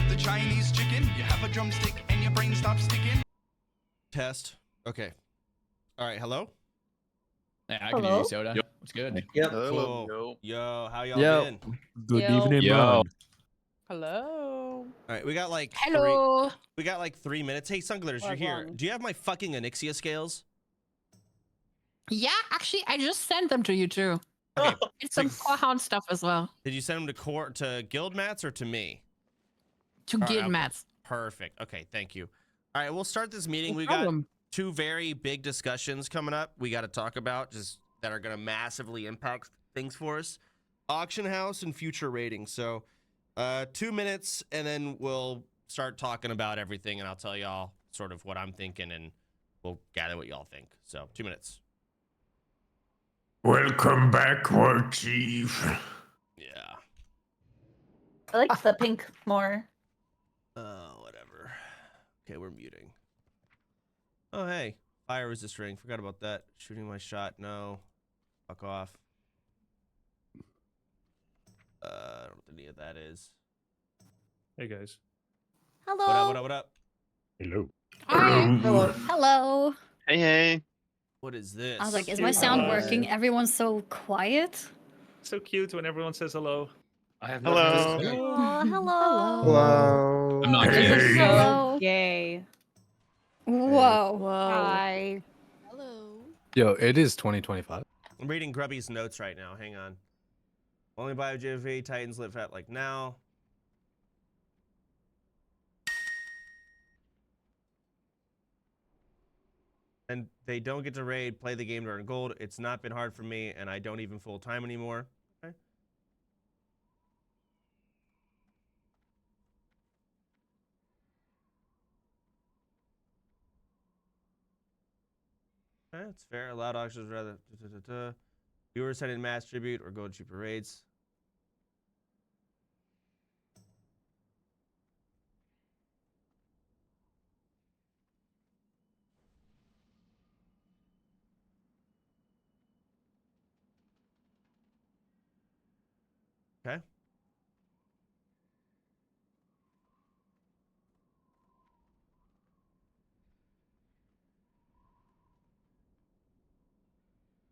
the Chinese chicken. You have a drumstick and your brain stops sticking. Test. Okay. All right. Hello. Yeah, I can hear you, Soda. Yep. What's good? Yep. Cool. Yo, how y'all Yo. been? Good Yo. evening, Yo. man. Hello. All right, we got like Hello. we got like 3 minutes. Hey, Sunglitters, you're here. Wagwan. Do you have my fucking Onyxia scales? Yeah, actually, I just sent them to you too. Okay. It's some Quahound stuff as well. Did you send them to guild mats or to me? To All get right, mats. Perfect. Okay, thank you. All right, we'll start this meeting. No We problem. got 2 very big discussions coming up. We got to talk about just that are going to massively impact things for us. Auction house and future ratings. So, 2 minutes, and then we'll start talking about everything, and I'll tell y'all sort of what I'm thinking, and we'll gather what y'all think. So, 2 minutes. Welcome back, War Chief. Yeah. I like the pink more. Whatever. Okay, we're muting. Oh, hey. Fire resist ring. Forgot about that. Shooting my shot. No. Fuck off. I don't know what any of that is. Hey, guys. Hello. What up, what up, what up? Hello. Hello. Hello. Hey, hey. What is this? I was like, is my sound working? Everyone's so quiet. So cute when everyone says hello. I have Hello. nothing to say. Aw, hello. Hello. I'm not Hey. gay. Hey. Hello. Gay. Whoa. Hi. Hello. Yo, it is 2025. I'm reading Grubby's notes right now. Hang on. Only buy JV, Titans live fat like now. And they don't get to raid, play the game to earn gold. It's not been hard for me, and I don't even full time anymore. Okay. That's fair. Allowed auctions rather. Viewers send in mass tribute or go to cheaper raids. Okay.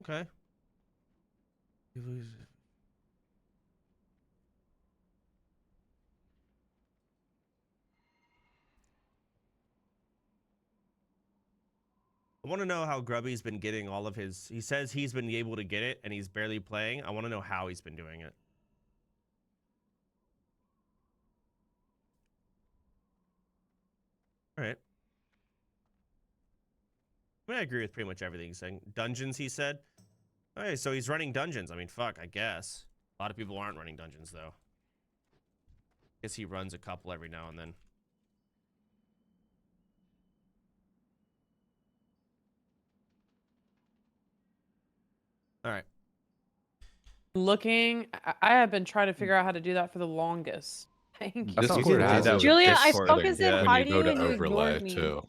Okay. I want to know how Grubby's been getting all of his. He says he's been able to get it and he's barely playing. I want to know how he's been doing it. All right. I mean, I agree with pretty much everything he's saying. Dungeons, he said. Okay, so he's running dungeons. I mean, fuck, I guess. A lot of people aren't running dungeons, though. Guess he runs a couple every now and then. All right. Looking, I have been trying to figure out how to do that for the longest. Thank you. Discord has it. Julia, I Discord, spoke as if hi when to you go you to and you overlay ignored me. too.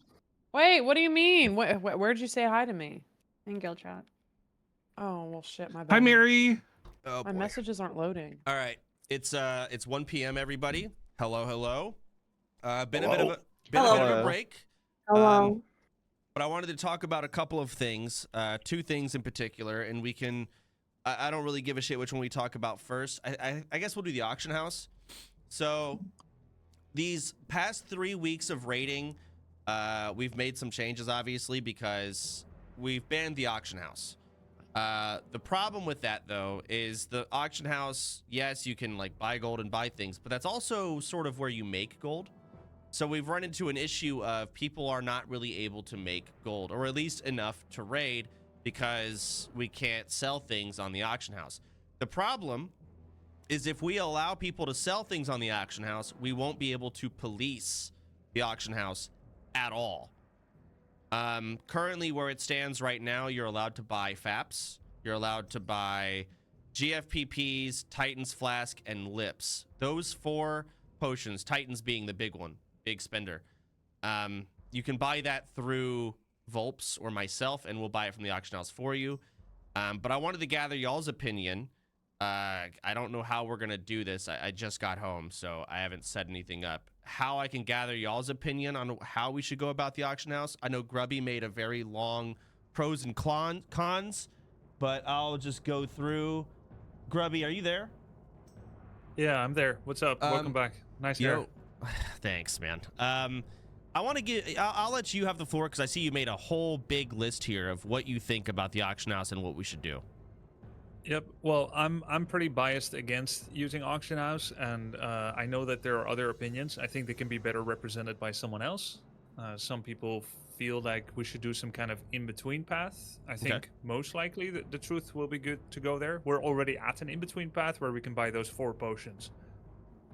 Wait, what do you mean? Where'd you say hi to me? In guild chat. Oh, well, shit, my bad. Hi, Mary. Oh, My boy. messages aren't loading. All right. It's 1 p.m. everybody. Hello, hello. Been a bit of a break. Hello. But I wanted to talk about a couple of things, 2 things in particular, and we can. I don't really give a shit which one we talk about first. I guess we'll do the auction house. So these past 3 weeks of raiding, we've made some changes, obviously, because we've banned the auction house. The problem with that, though, is the auction house, yes, you can like buy gold and buy things, but that's also sort of where you make gold. So we've run into an issue of people are not really able to make gold, or at least enough to raid, because we can't sell things on the auction house. The problem is if we allow people to sell things on the auction house, we won't be able to police the auction house at all. Currently where it stands right now, you're allowed to buy FAPs. You're allowed to buy GFPPs, Titan's Flask, and Lips. Those 4 potions, Titan's being the big one, big spender. You can buy that through Volps or myself, and we'll buy it from the auction house for you. But I wanted to gather y'all's opinion I don't know how we're gonna do this. I just got home, so I haven't set anything up. How I can gather y'all's opinion on how we should go about the auction house. I know Grubby made a very long pros and cons, but I'll just go through. Grubby, are you there? Yeah, I'm there. What's up? Welcome back. Nice hair. Yo, thanks, man. I want to get. I'll let you have the floor because I see you made a whole big list here of what you think about the auction house and what we should do. Yep. Well, I'm pretty biased against using auction house, and I know that there are other opinions. I think they can be better represented by someone else. Some people feel like we should do some kind of in-between path. I think most likely the truth will be good to go there. We're already at an in-between path where we can buy those 4 potions.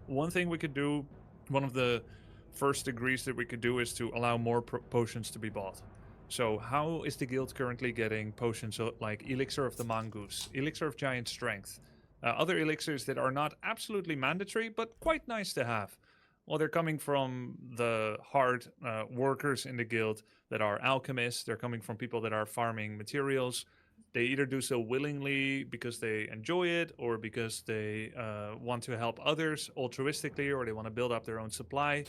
One thing we could do, one of the first degrees that we could do, is to allow more potions to be bought. So how is the guild currently getting potions like Elixir of the Mongoose, Elixir of Giant Strength, other elixirs that are not absolutely mandatory, but quite nice to have? Well, they're coming from the hard workers in the guild that are alchemists. They're coming from people that are farming materials. They either do so willingly because they enjoy it, or because they want to help others altruistically, or they want to build up their own supply.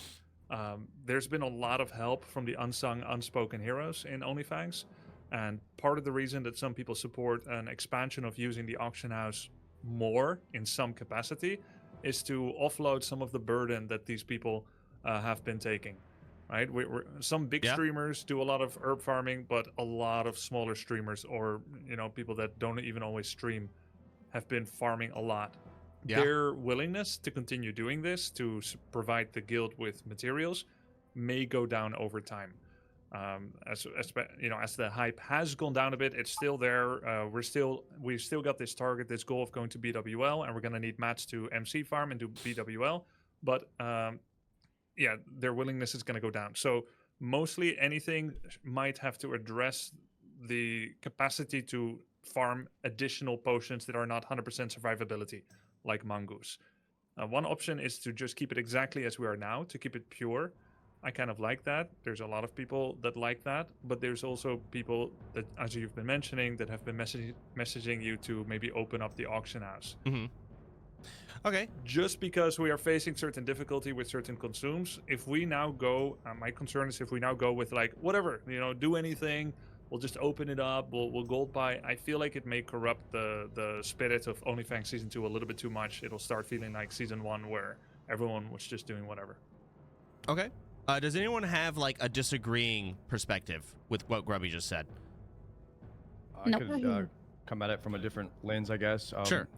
There's been a lot of help from the unsung, unspoken heroes in OnlyFangs. And part of the reason that some people support an expansion of using the auction house more in some capacity is to offload some of the burden that these people have been taking. Right? Some big streamers do a lot of herb farming, but a lot of smaller streamers, or people that don't even always stream, have been farming a lot. Their willingness to continue doing this to provide the guild with materials may go down over time. As the hype has gone down a bit, it's still there. We've still got this target, this goal of going to BWL, and we're going to need mats to MC farm and do BWL. But their willingness is going to go down. So mostly anything might have to address the capacity to farm additional potions that are not 100% survivability, like Mongoose. One option is to just keep it exactly as we are now, to keep it pure. I kind of like that. There's a lot of people that like that, but there's also people that, as you've been mentioning, that have been messaging you to maybe open up the auction house. Mm-hmm. Okay. Just because we are facing certain difficulty with certain consumes, if we now go, my concern is if we now go with like, whatever, do anything, we'll just open it up, we'll gold buy. I feel like it may corrupt the spirit of OnlyFangs Season 2 a little bit too much. It'll start feeling like Season 1 where everyone was just doing whatever. Okay. Does anyone have like a disagreeing perspective with what Grubby just said? I could come at it from a different lens, I guess. Sure.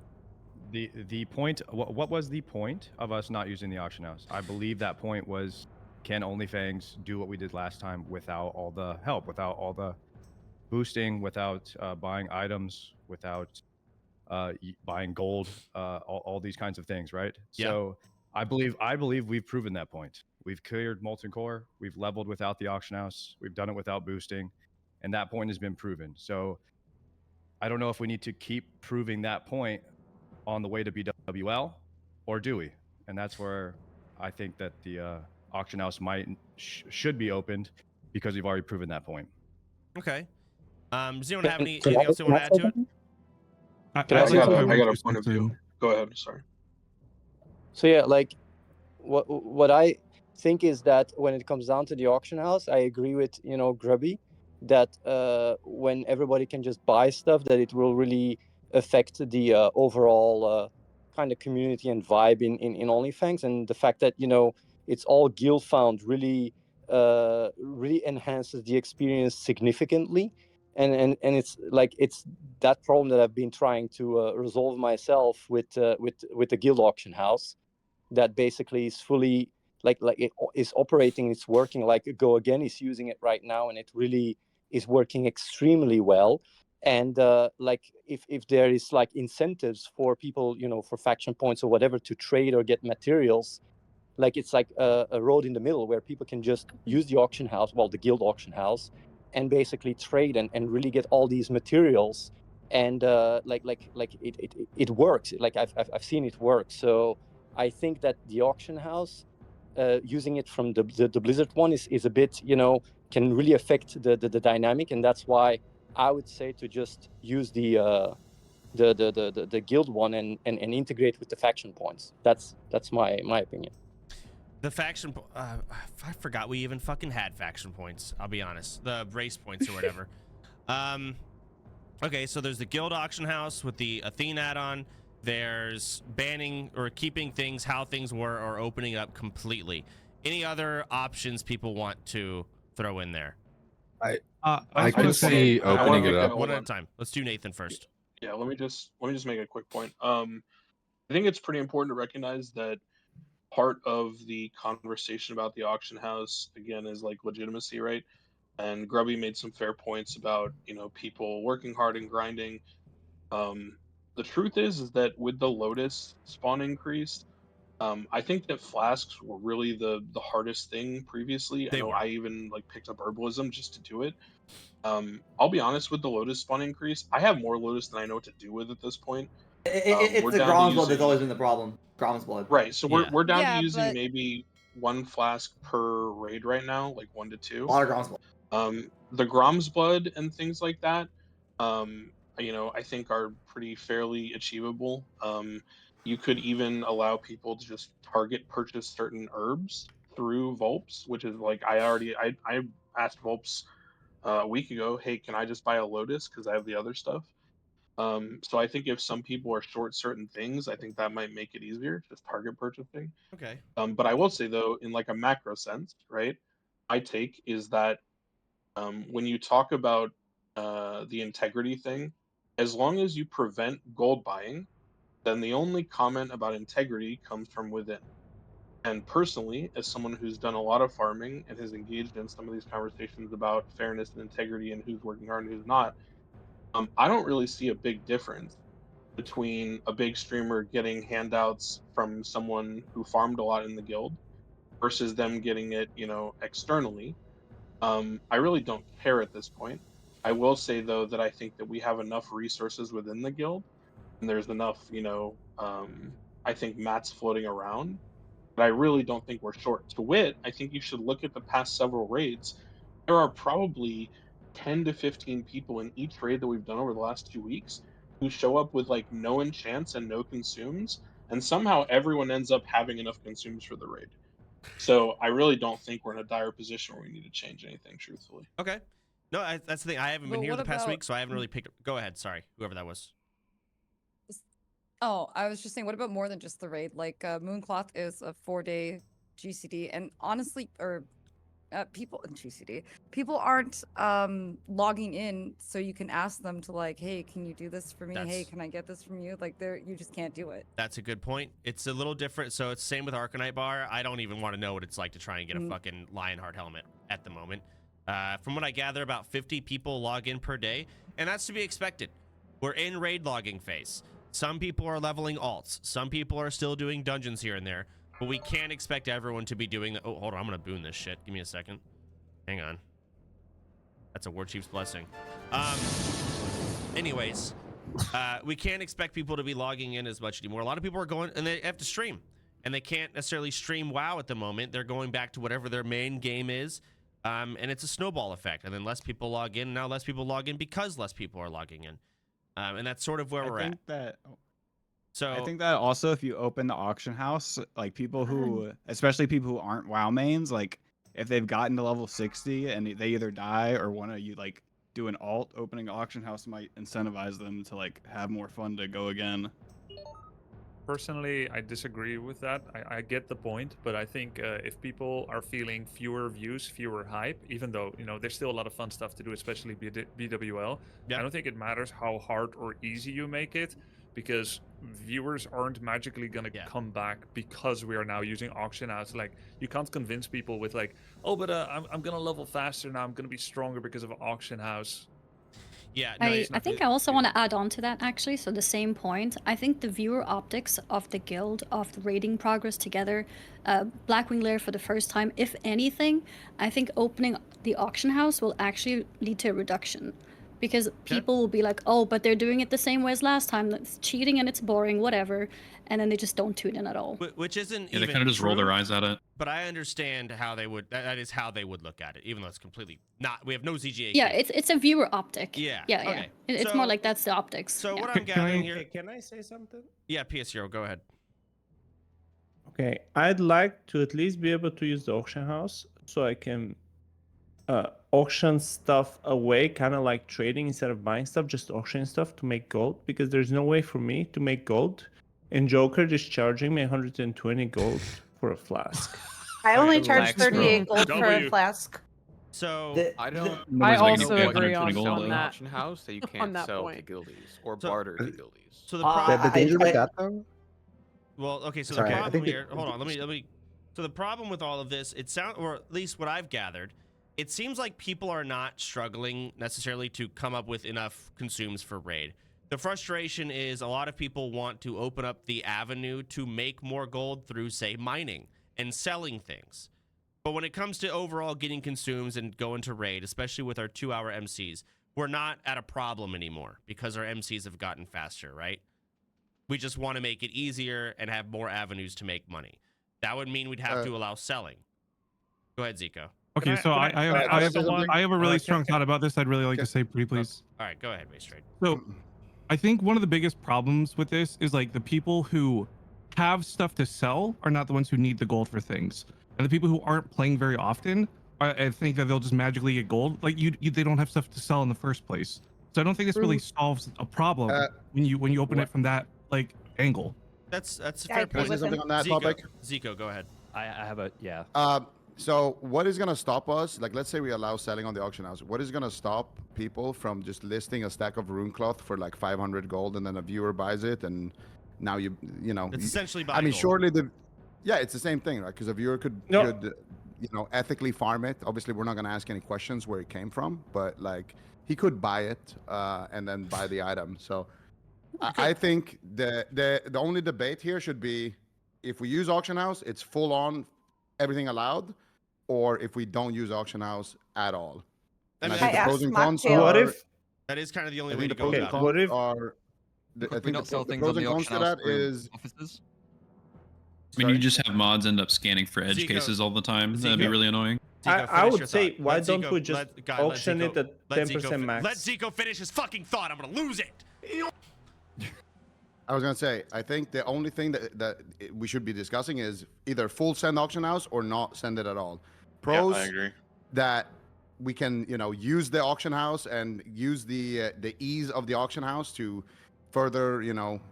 The point, what was the point of us not using the auction house? I believe that point was, can OnlyFangs do what we did last time without all the help, without all the boosting, without buying items, without buying gold, all these kinds of things, right? Yeah. So I believe we've proven that point. We've cleared Molten Core, we've leveled without the auction house, we've done it without boosting, and that point has been proven. So I don't know if we need to keep proving that point on the way to BWL, or do we? And that's where I think that the auction house should be opened, because we've already proven that point. Okay. Does anyone have anything else they want to add to it? I got a point of view. Go ahead. Sorry. So yeah, like what I think is that when it comes down to the auction house, I agree with Grubby that when everybody can just buy stuff, that it will really affect the overall kind of community and vibe in OnlyFangs, and the fact that it's all guild found really enhances the experience significantly, and it's that problem that I've been trying to resolve myself with the guild auction house, that basically is fully it is operating, it's working. Like Go Again is using it right now, and it really is working extremely well. And if there is incentives for people, for faction points or whatever, to trade or get materials, it's like a road in the middle where people can just use the auction house, the guild auction house, and basically trade and really get all these materials. And it works. I've seen it work. So I think that the auction house, using it from the Blizzard one is a bit, can really affect the dynamic, and that's why I would say to just use the the guild one and integrate with the faction points. That's my opinion. The faction, I forgot we even fucking had faction points. I'll be honest, the race points or whatever. Okay, so there's the guild auction house with the Athene add-on. There's banning or keeping things how things were or opening it up completely. Any other options people want to throw in there? I could see opening it up. One at a time. Let's do Nathan first. Yeah, let me just make a quick point. I think it's pretty important to recognize that part of the conversation about the auction house again is like legitimacy, right? And Grubby made some fair points about people working hard and grinding. The truth is that with the Lotus spawn increase, I think that flasks were really the hardest thing previously. I know I even like picked up herbalism just to do it. I'll be honest, with the Lotus spawn increase, I have more Lotus than I know what to do with at this point. It's the Grom's blood that's always been the problem. Grom's blood. Right, so we're down to using maybe 1 flask per raid right now, like 1 to 2. A lot of Grom's blood. The Grom's blood and things like that, I think are pretty fairly achievable. You could even allow people to just target purchase certain herbs through Volps, which is like I asked Volps a week ago, hey, can I just buy a Lotus because I have the other stuff? So I think if some people are short certain things, I think that might make it easier, just target purchasing. Okay. But I will say though, in like a macro sense, right? My take is that when you talk about the integrity thing, as long as you prevent gold buying, then the only comment about integrity comes from within. And personally, as someone who's done a lot of farming and has engaged in some of these conversations about fairness and integrity and who's working hard and who's not, I don't really see a big difference between a big streamer getting handouts from someone who farmed a lot in the guild versus them getting it, externally. I really don't care at this point. I will say though that I think that we have enough resources within the guild, and there's enough, I think mats floating around. But I really don't think we're short. To wit, I think you should look at the past several raids. There are probably 10 to 15 people in each raid that we've done over the last 2 weeks who show up with like no enchants and no consumes, and somehow everyone ends up having enough consumes for the raid. So I really don't think we're in a dire position where we need to change anything, truthfully. Okay. No, that's the thing. I haven't been here the past week, so I haven't really picked up. Go ahead. Sorry, whoever that was. Oh, I was just saying, what about more than just the raid? Like, Mooncloth is a 4-day GCD, and honestly, people in GCD, people aren't logging in, so you can ask them to like, hey, can you do this for me? Hey, can I get this from you? Like, you just can't do it. That's a good point. It's a little different. So it's same with Arcanite Bar. I don't even want to know what it's like to try and get a fucking Lionheart helmet at the moment. From what I gather, about 50 people log in per day, and that's to be expected. We're in raid logging phase. Some people are leveling alts. Some people are still doing dungeons here and there. But we can't expect everyone to be doing that. Oh, hold on. I'm going to boon this shit. Give me a second. Hang on. That's a War Chief's blessing. Anyways, we can't expect people to be logging in as much anymore. A lot of people are going, and they have to stream. And they can't necessarily stream WoW at the moment. They're going back to whatever their main game is. And it's a snowball effect. And then less people log in. Now less people log in because less people are logging in. And that's sort of where we're at. I think that also if you open the auction house, like people who, especially people who aren't WoW mains, like if they've gotten to level 60 and they either die or want to like do an alt, opening auction house might incentivize them to like have more fun to go again. Personally, I disagree with that. I get the point, but I think if people are feeling fewer views, fewer hype, even though, there's still a lot of fun stuff to do, especially BWL, I don't think it matters how hard or easy you make it, because viewers aren't magically going to come back because we are now using auction house. Like, you can't convince people with like, oh, but I'm going to level faster now, I'm going to be stronger because of auction house. Yeah, no, I think I also want to add on to that, actually. So the same point. I think the viewer optics of the guild, of the raiding progress together, Blackwing Lair for the first time, if anything, I think opening the auction house will actually lead to a reduction. because people will be like, oh, but they're doing it the same way as last time. That's cheating and it's boring, whatever. And then they just don't tune in at all. Which isn't Yeah, even they kind of just roll their true, eyes at it. But I understand how they would. That is how they would look at it, even though it's completely not. We have no ZGA. Yeah, it's a viewer optic. Yeah. Yeah. Okay. It's more like that's the optics. So yeah. what I'm gathering here. Can I say something? Yeah, PS0, go ahead. Okay, I'd like to at least be able to use the auction house so I can auction stuff away, kind of like trading instead of buying stuff, just auctioning stuff to make gold, because there's no way for me to make gold. And Joker just charging me 120 gold for a flask. I only Relax, charge bro. 38 gold for a W. flask. So I don't. I Nobody's also making agree 120 gold on on that. Auction house that you On can't that sell point. to guildies or So- barter to guildies. So the problem. The danger with that though. Well, okay. So Sorry, the I problem think here. Hold on. Let me. So the problem with all of this, it sounds, or at least what I've gathered, it seems like people are not struggling necessarily to come up with enough consumes for raid. The frustration is a lot of people want to open up the avenue to make more gold through, say, mining and selling things. But when it comes to overall getting consumes and going to raid, especially with our 2-hour MCs, we're not at a problem anymore because our MCs have gotten faster, right? We just want to make it easier and have more avenues to make money. That would mean we'd have to allow selling. Go ahead, Zico. Okay, so I have a really strong thought about this. I'd really like to say pretty please. All right, go ahead, Race Trade. So I think one of the biggest problems with this is like the people who have stuff to sell are not the ones who need the gold for things. And the people who aren't playing very often, I think that they'll just magically get gold. Like they don't have stuff to sell in the first place. So I don't think this really solves a problem when you open it from that like angle. That's a I fair agree point. with something him. on that Zico, topic? Zico, go ahead. I have a yeah. So what is gonna stop us? Like, let's say we allow selling on the auction house. What is gonna stop people from just listing a stack of rune cloth for like 500 gold, and then a viewer buys it, and now you know. It's essentially I mean, gold. surely it's the same thing, right? Because a viewer could ethically farm it. Obviously, we're not gonna ask any questions where it came from, but like he could buy it and then buy the item. So I think the only debate here should be if we use auction house, it's full on everything allowed, or if we don't use auction house at all. And I think the pros and cons What if that is kind of the only I way think to the go pros and about it. What cons if- are I If we think don't sell the things pros on and the cons auction to house that through is offices. I Sorry? mean, you just have mods end up scanning for edge Zico. cases all the time. That'd be Zico. really annoying. Zico, I finish would your say, thought. why Let don't Zico- we just let auction Zico- it at let 10% max? Let Zico finish his fucking thought. I'm gonna lose it. I was gonna say, I think the only thing that we should be discussing is either full send auction house or not send it at all. Pros, I agree. that we can, use the auction house and use the ease of the auction house to further,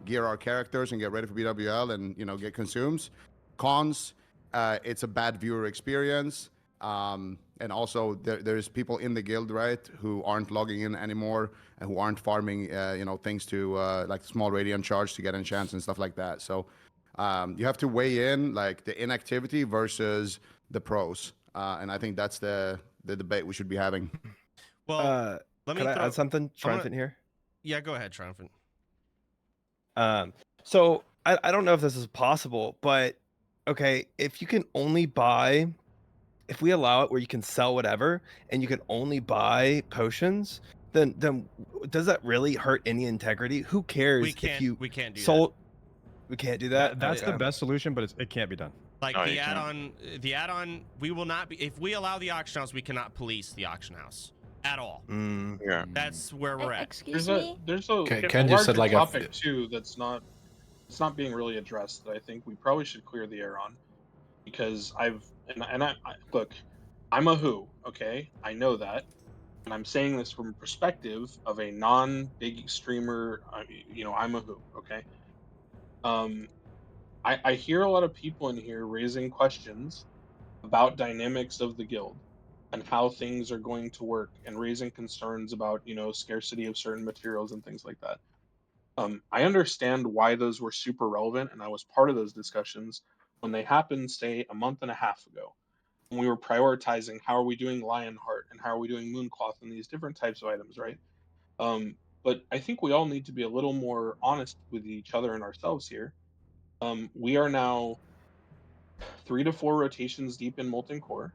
gear our characters and get ready for BWL and get consumes. Cons, it's a bad viewer experience. And also there's people in the guild, right, who aren't logging in anymore and who aren't farming, things to like small radiant charge to get enchants and stuff like that. So you have to weigh in like the inactivity versus the pros. And I think that's the debate we should be having. Well, let me Can I throw add something, I'm Triumphant, gonna- here? Yeah, go ahead, Triumphant. So I don't know if this is possible, but okay, if you can only buy, if we allow it where you can sell whatever and you can only buy potions, then does that really hurt any integrity? Who cares We can't. if you We can't do sold? We can't do that. That's Okay. the best solution, but it can't be done. Like No, the you can't. add-on, we will not be. If we allow the auction house, we cannot police the auction house at all. Yeah. That's where we're at. Excuse There's me? a Ken just said, larger like, topic too that's not being really addressed that I think we probably should clear the air on, because I look, I'm a who, okay, I know that, and I'm saying this from a perspective of a non-big streamer. I'm a who, okay. I hear a lot of people in here raising questions about dynamics of the guild and how things are going to work, and raising concerns about scarcity of certain materials and things like that. I understand why those were super relevant, and I was part of those discussions when they happened, say, a month and a half ago, when we were prioritizing how are we doing Lionheart and how are we doing Mooncloth and these different types of items, right? But I think we all need to be a little more honest with each other and ourselves here. We are now 3 to 4 rotations deep in Molten Core.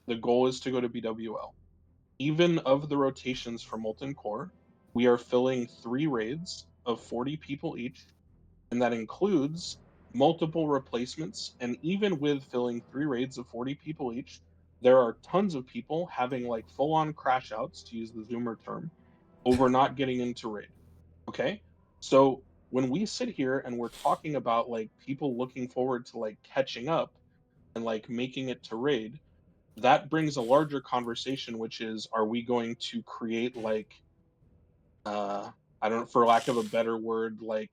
The goal is to go to BWL. Even of the rotations for Molten Core, we are filling 3 raids of 40 people each, and that includes multiple replacements. And even with filling 3 raids of 40 people each, there are tons of people having like full-on crash outs, to use the Zoomer term, over not getting into raid. Okay? So when we sit here and we're talking about like people looking forward to like catching up and like making it to raid, that brings a larger conversation, which is, are we going to create like I don't, for lack of a better word, like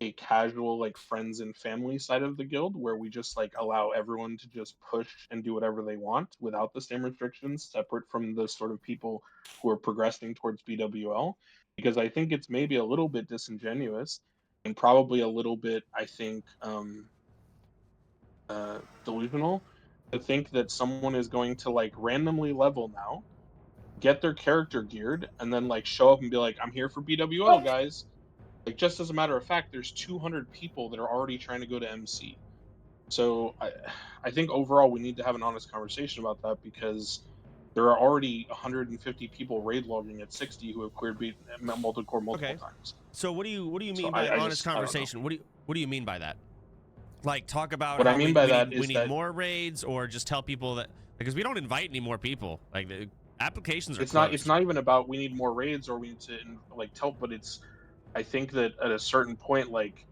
a casual like friends and family side of the guild where we just like allow everyone to just push and do whatever they want without the same restrictions, separate from the sort of people who are progressing towards BWL? Because I think it's maybe a little bit disingenuous and probably a little bit, I think, delusional to think that someone is going to like randomly level now, get their character geared, and then like show up and be like, I'm here for BWL, guys. Like, just as a matter of fact, there's 200 people that are already trying to go to MC. So I think overall we need to have an honest conversation about that, because there are already 150 people raid logging at 60 who have cleared multi-core multiple times. So what do you mean So by I honest just- I don't know. conversation? What do you mean by that? Like, talk about What I how mean we, by we that need, is we need that- more raids, or just tell people that, because we don't invite any more people. Like, the applications are It's closed. not even about we need more raids or we need to like tell, but it's, I think that at a certain point, like,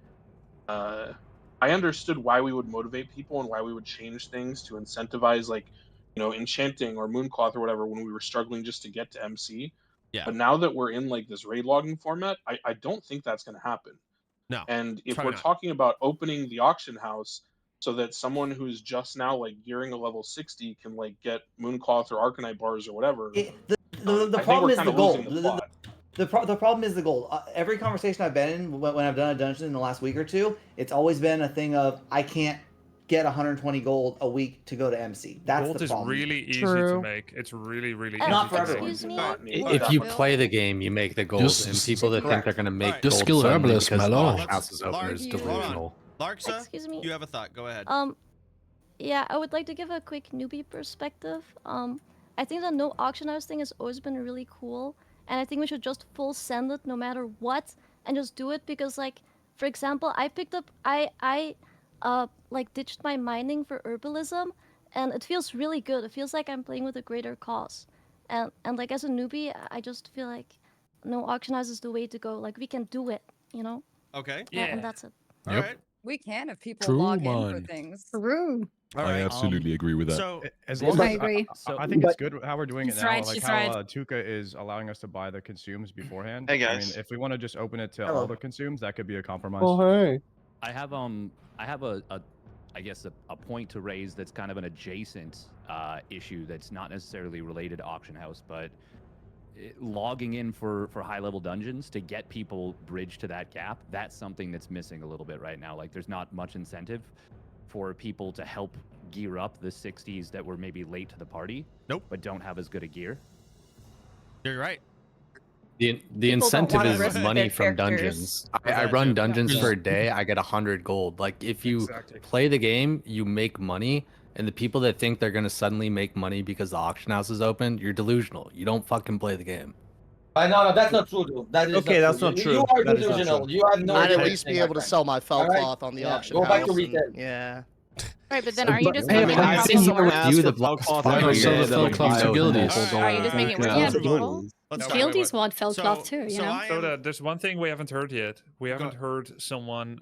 I understood why we would motivate people and why we would change things to incentivize, like, enchanting or mooncloth or whatever when we were struggling just to get to MC. Yeah. But now that we're in like this raid logging format, I don't think that's going to happen. No. And if probably we're not. talking about opening the auction house so that someone who's just now like gearing a level 60 can like get mooncloth or arcanite bars or whatever, The I think problem we're is kinda the gold. losing the plot. The problem is the gold. Every conversation I've been in when I've done a dungeon in the last week or two, it's always been a thing of I can't get 120 gold a week to go to MC. That's Gold the is problem. really easy to make. It's really, really easy. Not for to everyone. make. If you play the game, you make the gold, Just- and people that think they're going to make Just gold skill suddenly herbalist, because the Mello. auction house is open Lark, is hold on. delusional. Larksa, Excuse me. you have a thought. Go ahead. Yeah, I would like to give a quick newbie perspective. I think the no auction house thing has always been really cool, and I think we should just full send it no matter what, and just do it because, like, for example, I picked up, like ditched my mining for herbalism, and it feels really good. It feels like I'm playing with a greater cause, and like as a newbie, I just feel like no auction house is the way to go. Like we can do it, you know? Okay. And that's it. All right. We can if people True, log in for man. things. True. All I right. absolutely agree with that. So As long I as agree. I think it's good how we're doing it She's now. right, Like she's how right. Tuca is allowing us to buy the consumes beforehand. Hey, I guys. mean, if we want to just open it to Hello. all the consumes, that could be a compromise. hey. I have a I guess a point to raise that's kind of an adjacent issue that's not necessarily related to auction house, but logging in for high level dungeons to get people bridged to that gap, that's something that's missing a little bit right now. Like there's not much incentive for people to help gear up the 60s that were maybe late to the party. Nope. But don't have as good a gear. You're right. The People don't incentive wanna is risk money their from characters. dungeons. I that run too. dungeons Yeah. for a day. I get 100 gold. Like if you Exactly. play the game, you make money. And the people that think they're gonna suddenly make money because the auction house is open, you're delusional. You don't fucking play the game. No, that's not true, dude. That is Okay, that's not You true. are That is not delusional. true. You have no I'd idea at what least you're be saying, able to my sell my felt All right? cloth on the Yeah, auction go back to house. retail. Yeah. Right, but then are you just Hey, making I've it been worse? here with you the last Why 5 don't sell years. the felt cloth to guildies? Are you just making it worse Yeah, for but people? Let's No, start. wait, Guildies want felt cloth too, you so know? I So am, there's one thing we haven't heard yet. We haven't ahead. heard someone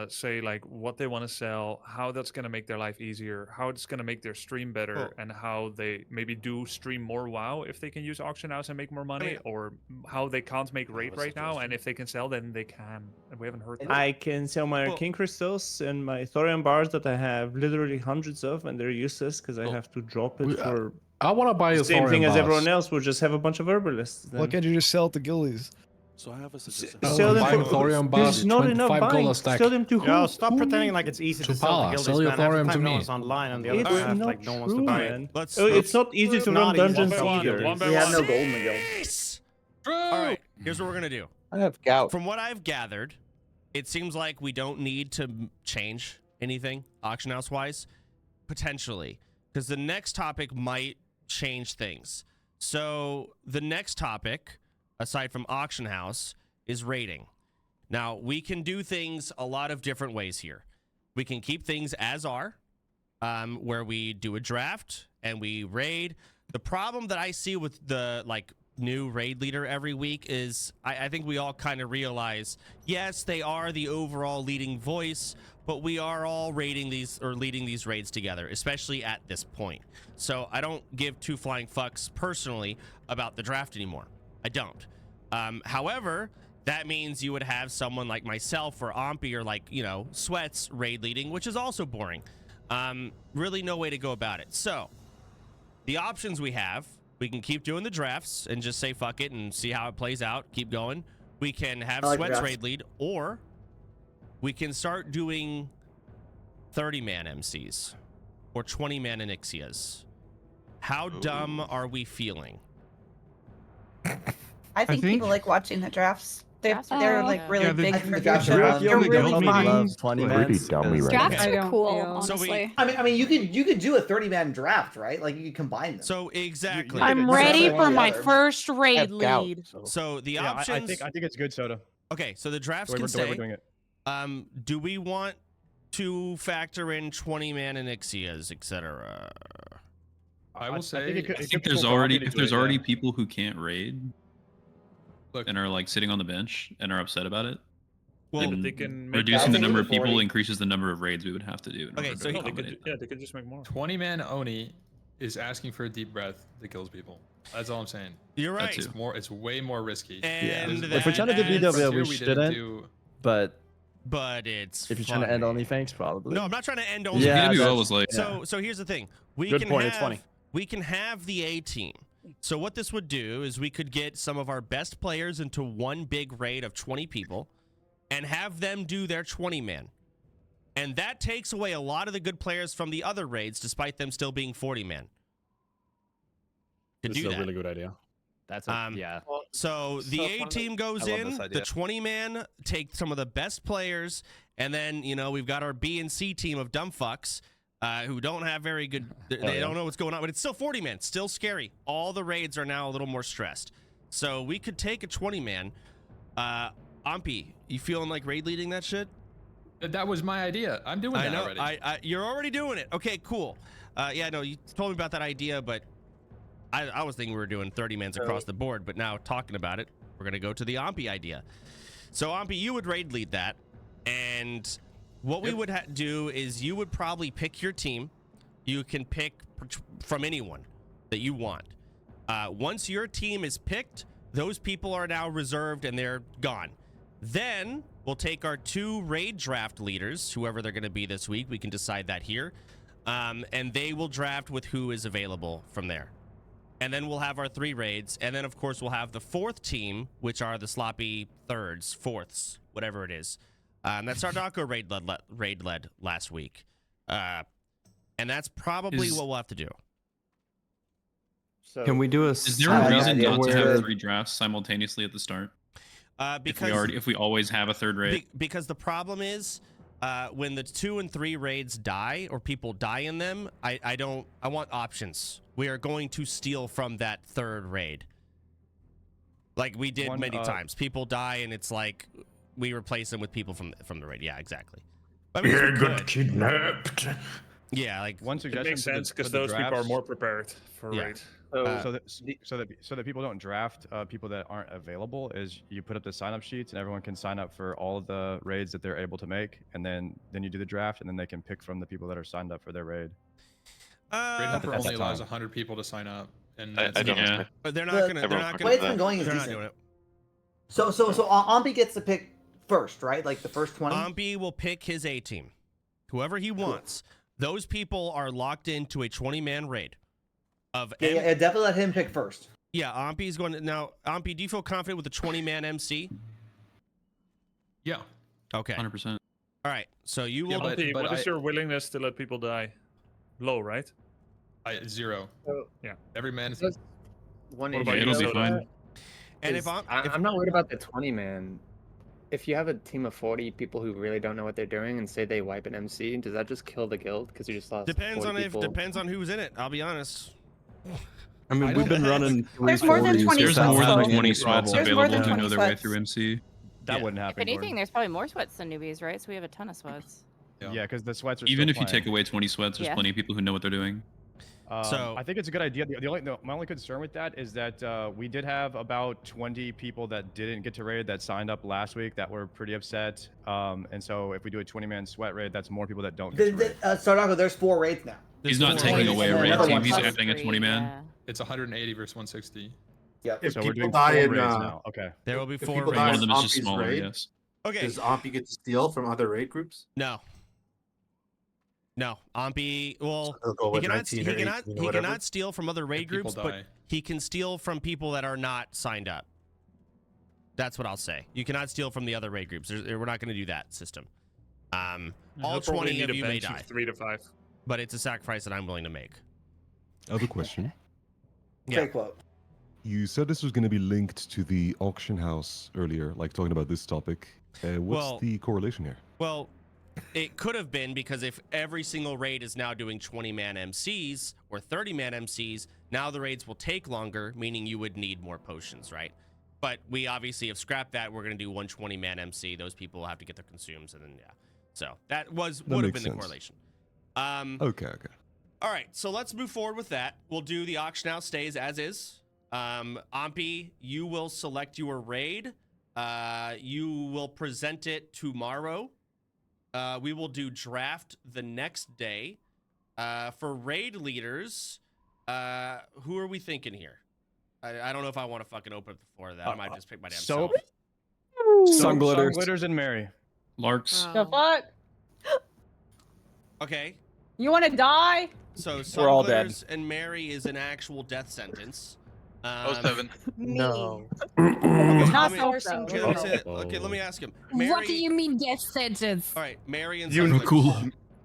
say like what they want to sell, how that's going to make their life easier, how it's going to make their stream better, Cool. and how they maybe do stream more WoW if they can use auction house and make more money, or how they can't make raid right now, and if they can sell, then they can. And we haven't heard that. I can sell my Cool. arcane crystals and my thorium bars that I have literally hundreds of, and they're useless because I Cool. have to drop it We- for I want to buy the your same thing thorium as everyone bars. else. We'll just have a bunch of herbalists. Why Then. can't you just sell it to guildies? So I have a suggestion. Sell them buying for thorium there's bars, not enough 25 gold buying. a stack. Sell them to who? Yo, stop Who pretending needs- like it's easy To to sell Pala, to guildies, sell your man. Half the thorium time to no me. one's online, and the other It's half not like no one wants true, to buy it. man. Let's. It's not easy to run Not easy. dungeons One by one, either. one by We have no one. gold in the guild. All right. Here's what we're gonna do. I have gout. From what I've gathered, it seems like we don't need to change anything auction house wise, potentially, because the next topic might change things. So the next topic aside from auction house, is raiding. Now, we can do things a lot of different ways here. We can keep things as are, where we do a draft and we raid. The problem that I see with the new raid leader every week is I think we all kind of realize, yes, they are the overall leading voice, but we are all leading these raids together, especially at this point. So I don't give two flying fucks personally about the draft anymore. I don't. However, that means you would have someone like myself or Ompy or Sweats raid leading, which is also boring. Really no way to go about it. So the options we have, we can keep doing the drafts and just say fuck it and see how it plays out. Keep going. We can have Sweats drafts. raid lead, or we can start doing 30-man MCs or 20-man Anixias. How dumb are we feeling? I think people like watching the drafts. They're really big for the drafts. draft They're really fun. Pretty dummy right Drafts Okay. are cool, So honestly. I mean, you could do a 30-man draft, right? Like you could combine them. So exactly. I'm You ready could- for my other. first raid lead. So the Yeah, options. I think it's good, Soda. Okay, so the drafts The way can we're say, doing it. do we want to factor in 20-man Anixias, etc.? I will say, I think there's already people who can't raid and are sitting on the bench and are upset about it. Well, then they can make reducing the that number of 40. people increases the number of raids we would have to do. In Okay, order so to they accommodate could, they could just make more. 20-man Oni is asking for a deep breath that kills people. That's all I'm saying. You're right. It's way more risky. And If we're trying to do that's- BWL, we didn't shouldn't. do- But it's if you're trying to end funny. OnlyFangs, probably. No, I'm not trying to end OnlyFans. Yeah, BWL was So here's the thing. We Good can point, have it's funny. we can have the A team. So what this would do is we could get some of our best players into one big raid of 20 people and have them do their 20-man. And that takes away a lot of the good players from the other raids, despite them still being 40-man. This is a really good idea. That's yeah. So the A team goes I love in, this the idea. 20-man take some of the best players, and then we've got our B and C team of dumb fucks who don't have very good. They don't know what's going on, but it's still 40-man, still scary. All the raids are now a little more stressed. So we could take a 20-man. Ompy, you feeling like raid leading that shit? That was my idea. I'm doing that I know. already. You're already doing it. Okay, cool. Yeah, no, you told me about that idea, but I was thinking we were doing 30-mans across the board, but now talking about it, we're going to go to the Ompy idea. So, Ompy, you would raid lead that, and what we would do is you would probably pick your team. You can pick from anyone that you want. Once your team is picked, those people are now reserved and they're gone. Then we'll take our 2 raid draft leaders, whoever they're going to be this week. We can decide that here. And they will draft with who is available from there. And then we'll have our 3 raids. And then, of course, we'll have the 4th team, which are the sloppy thirds, fourths, whatever it is. That's our Darko raid led last week. And that's probably what we'll have to do. Can we do a? Is there a reason not to have 3 drafts simultaneously at the start? Because if we always have a 3rd raid. Because the problem is when the 2 and 3 raids die or people die in them, I want options. We are going to steal from that 3rd raid. Like we did many times. People die and it's like we replace them with people from the raid. Yeah, exactly. I mean, Yeah, got kidnapped. Yeah, like one It suggestion. makes sense for because the those people are drafts- more prepared for Yeah. raid. so that people don't draft people that aren't available is you put up the sign up sheets and everyone can sign up for all of the raids that they're able to make, and then you do the draft and then they can pick from the people that are signed up for their raid. Raid Helper At only that allows time. 100 people to sign up, and I that's don't it. know. But they're not The- gonna. the They're not way gonna. it's been going is they're not decent. doing it. So Ompy gets to pick first, right? Like the first 20. Ompy will pick his A team, whoever he wants. Those people are locked into a 20-man raid. Yeah, definitely let him pick first. Yeah, Ompy's going to now. Ompy, do you feel confident with the 20-man MC? Yeah. Okay. 100%. All right. So you will. Ompy, what is your willingness to let people die? Low, right? 0. Yeah. Every man is. One What about issue you, with Soda? that And is if I'm- I'm not worried about the 20-man. If you have a team of 40 people who really don't know what they're doing and say they wipe an MC, does that just kill the guild because you just lost? Depends 40 on people? depends on who's in it. I'll be honest. I mean, we've been running. There's more than 20 There's sweats, more though. than 20 sweats There's more available than to know 20 their way sweats. through MC. That wouldn't If happen. anything, Gordon. there's probably more sweats than newbies, right? So we have a ton of sweats. Yeah, because the sweats are Even still if you playing. take away 20 sweats, there's Yeah. plenty of people who know what they're doing. So- I think it's a good idea. My only concern with that is that we did have about 20 people that didn't get to raid that signed up last week that were pretty upset. And so if we do a 20-man sweat raid, that's more people that don't get to raid. Sardaco, there's 4 raids now. He's not taking away a raid team. He's adding a 20-man. It's 180 versus 160. Yep. If so we're doing 4 raids now. Okay. There will be If 4 people raids. die One in of them is just Ompi's smaller, raid, yes. Okay. Does Ompi get to steal from other raid groups? No. No, Ompi. Well, He'll go he with cannot. 19 He or cannot. 18 or He whatever? cannot steal from other raid If people groups, but die. he can steal from people that are not signed up. That's what I'll say. You cannot steal from the other raid groups. We're not going to do that system. All He'll probably 20 need of a you may bench of die, 3 to 5. but it's a sacrifice that I'm willing to make. I have a question. Yeah. Quote. You said this was going to be linked to the auction house earlier, like talking about this topic. What's Well- the correlation here? Well, it could have been because if every single raid is now doing 20-man MCs or 30-man MCs, now the raids will take longer, meaning you would need more potions, right? But we obviously have scrapped that. We're going to do 1 20-man MC. Those people will have to get their consumes, and then yeah. So that would have been makes the sense. correlation. Okay. All right, so let's move forward with that. We'll do the auction house stays as is. Ompi, you will select your raid. You will present it tomorrow. We will do draft the next day. For raid leaders, who are we thinking here? I don't know if I want to fucking open up the floor of that. I might just pick my damn Soap. self. Glitters, and Mary. Larks. The fuck? Okay, You want to die? so We're all dead. Sunglitters and Mary is an actual death sentence. 07. No. Not I mean, so. okay, let me say it. Okay, let me ask him. Mary, What do you mean death sentence? All right, Mary and You Sunglitters, cool.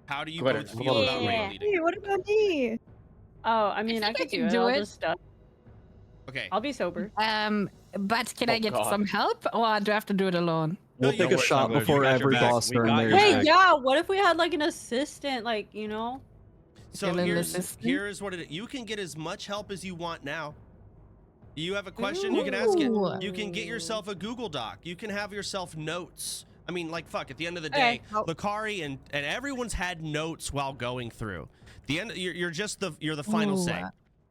how do you Glitter. both feel about raid Yeah. leading? What about me? Oh, I mean, I think I could can do it. do I'll it. just stop. Okay. I'll be sober. But can I Oh, get God. some help, or do I have to do it alone? No, We'll you take don't a worry, shot Sunglitters, you before got your every back. boss We turn got there. your Hey, back. yeah. What if we had like an assistant? Like, you know. So Little here's assistant? what it is. You can get as much help as you want now. You have a question, you can ask it. Ooh. You can get yourself a Google Doc. You can have yourself notes. I mean, like, fuck, at the end of the Okay. day, Lakari and everyone's had notes while going through. The end, you're the final say. Ooh.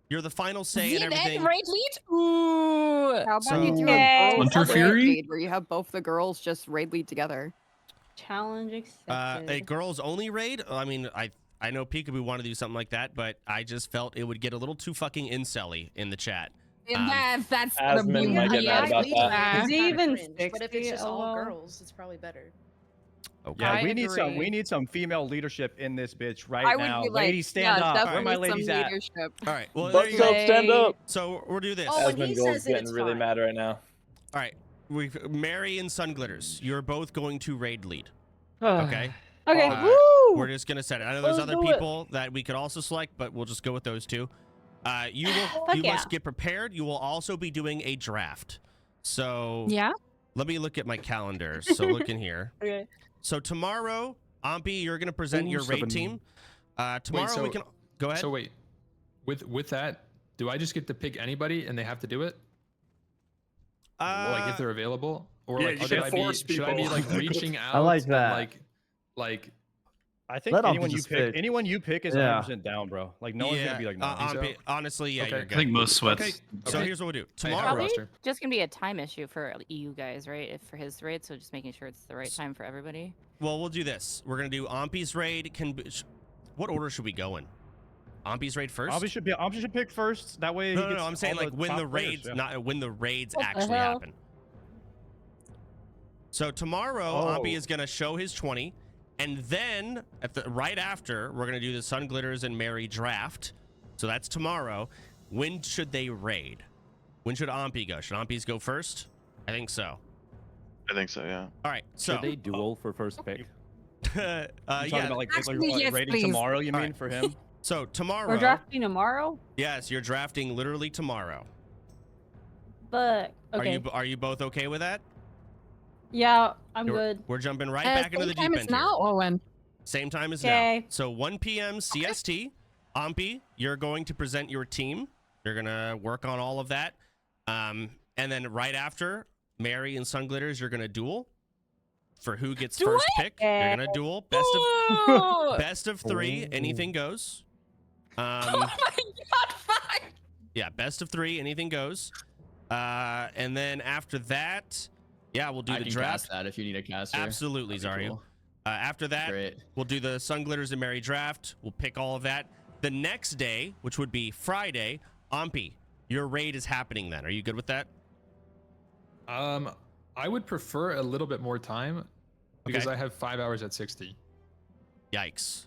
You're the final say and The everything. raid lead? Ooh. How about So- you do Okay. a girls Hunter raid Fury? lead where you have both the girls just raid lead together? Challenge accepted. A girls only raid? I mean, I know Peekaboo wanted to do something like that, but I just felt it would get a little too fucking incel-y in the chat. That's Asmin might get mad about that. Is he even But if it's just all 60? girls, it's probably better. Okay. Yeah, I we agree. need some female leadership in this bitch right I would now. be like, Ladies, stand yeah, up. Where are my definitely ladies some at? leadership. All right. Well, Butt there you up, go. stand up. So we'll do this. Oh, when he Asmin Gold's says it, getting it's really fine. mad right now. All right. Mary and Sunglitters, you're both going to raid lead. Okay. Okay. Uh, We're just gonna set it. I know there's Let's other do it. people that we could also select, but we'll just go with those two. You Fuck yeah. must get prepared. You will also be doing a draft. So Yeah. let me look at my calendar. So look in here. Okay. So tomorrow, Ompi, you're gonna present your raid 07. team. Tomorrow so- we can go ahead. So wait, with that, do I just get to pick anybody and they have to do it? Like if they're available, or yeah, like you should can I be force like people. reaching out? I like and, that. like I think Let anyone Ompi you just pick, pick. anyone you pick is Yeah. 100% down, bro. Like no one's gonna be like, no. Ompi, honestly, yeah, Okay. you're I good. I think most sweats. Okay. So Okay. here's what we'll do. I have a Tomorrow, roster. Just gonna be a time issue for EU guys, right? If for his raid, so just making sure it's the right time for everybody. well, we'll do this. We're gonna do Ompi's raid. What order should we go in? Ompi's raid first? Ompi should pick first. That way. he No, gets I'm saying all like when top the players, raids, yeah. not when the raids What the actually hell? happen. So tomorrow, Ompi is gonna show his 20, and then right after, we're gonna do the Sun Glitters and Mary draft. So that's tomorrow. When should they raid? When should Ompi go? Should Ompi's go first? I think so. I think so, yeah. All right. So Should they duel for first pick? You yeah. talking about like Actually, yes, rating please. tomorrow? You mean Alright. for him? So tomorrow. We're drafting tomorrow? Yes, you're drafting literally tomorrow. But, okay. Are you both okay with that? Yeah, I'm We're- good. We're jumping right back into the Same time deep as end here. now, or when? Same time as now. Okay. So 1 p.m. CST. Ompi, you're going to present your team. You're gonna work on all of that, and then right after Mary and Sunglitters, you're gonna duel for who gets first pick. You're gonna duel best of 3. Anything goes. Oh my god! Fuck! Yeah, best of 3. Anything goes. And then after that, yeah, we'll do I the can draft. cast that if you need a caster. Absolutely, That'd be Zaryu. cool. After that, we'll do the Sunglitters and Mary draft. We'll pick all of that. The next day, which would be Friday, Ompi, your raid is happening then. Are you good with that? I would prefer a little bit more time because I have 5 hours at 60. Yikes.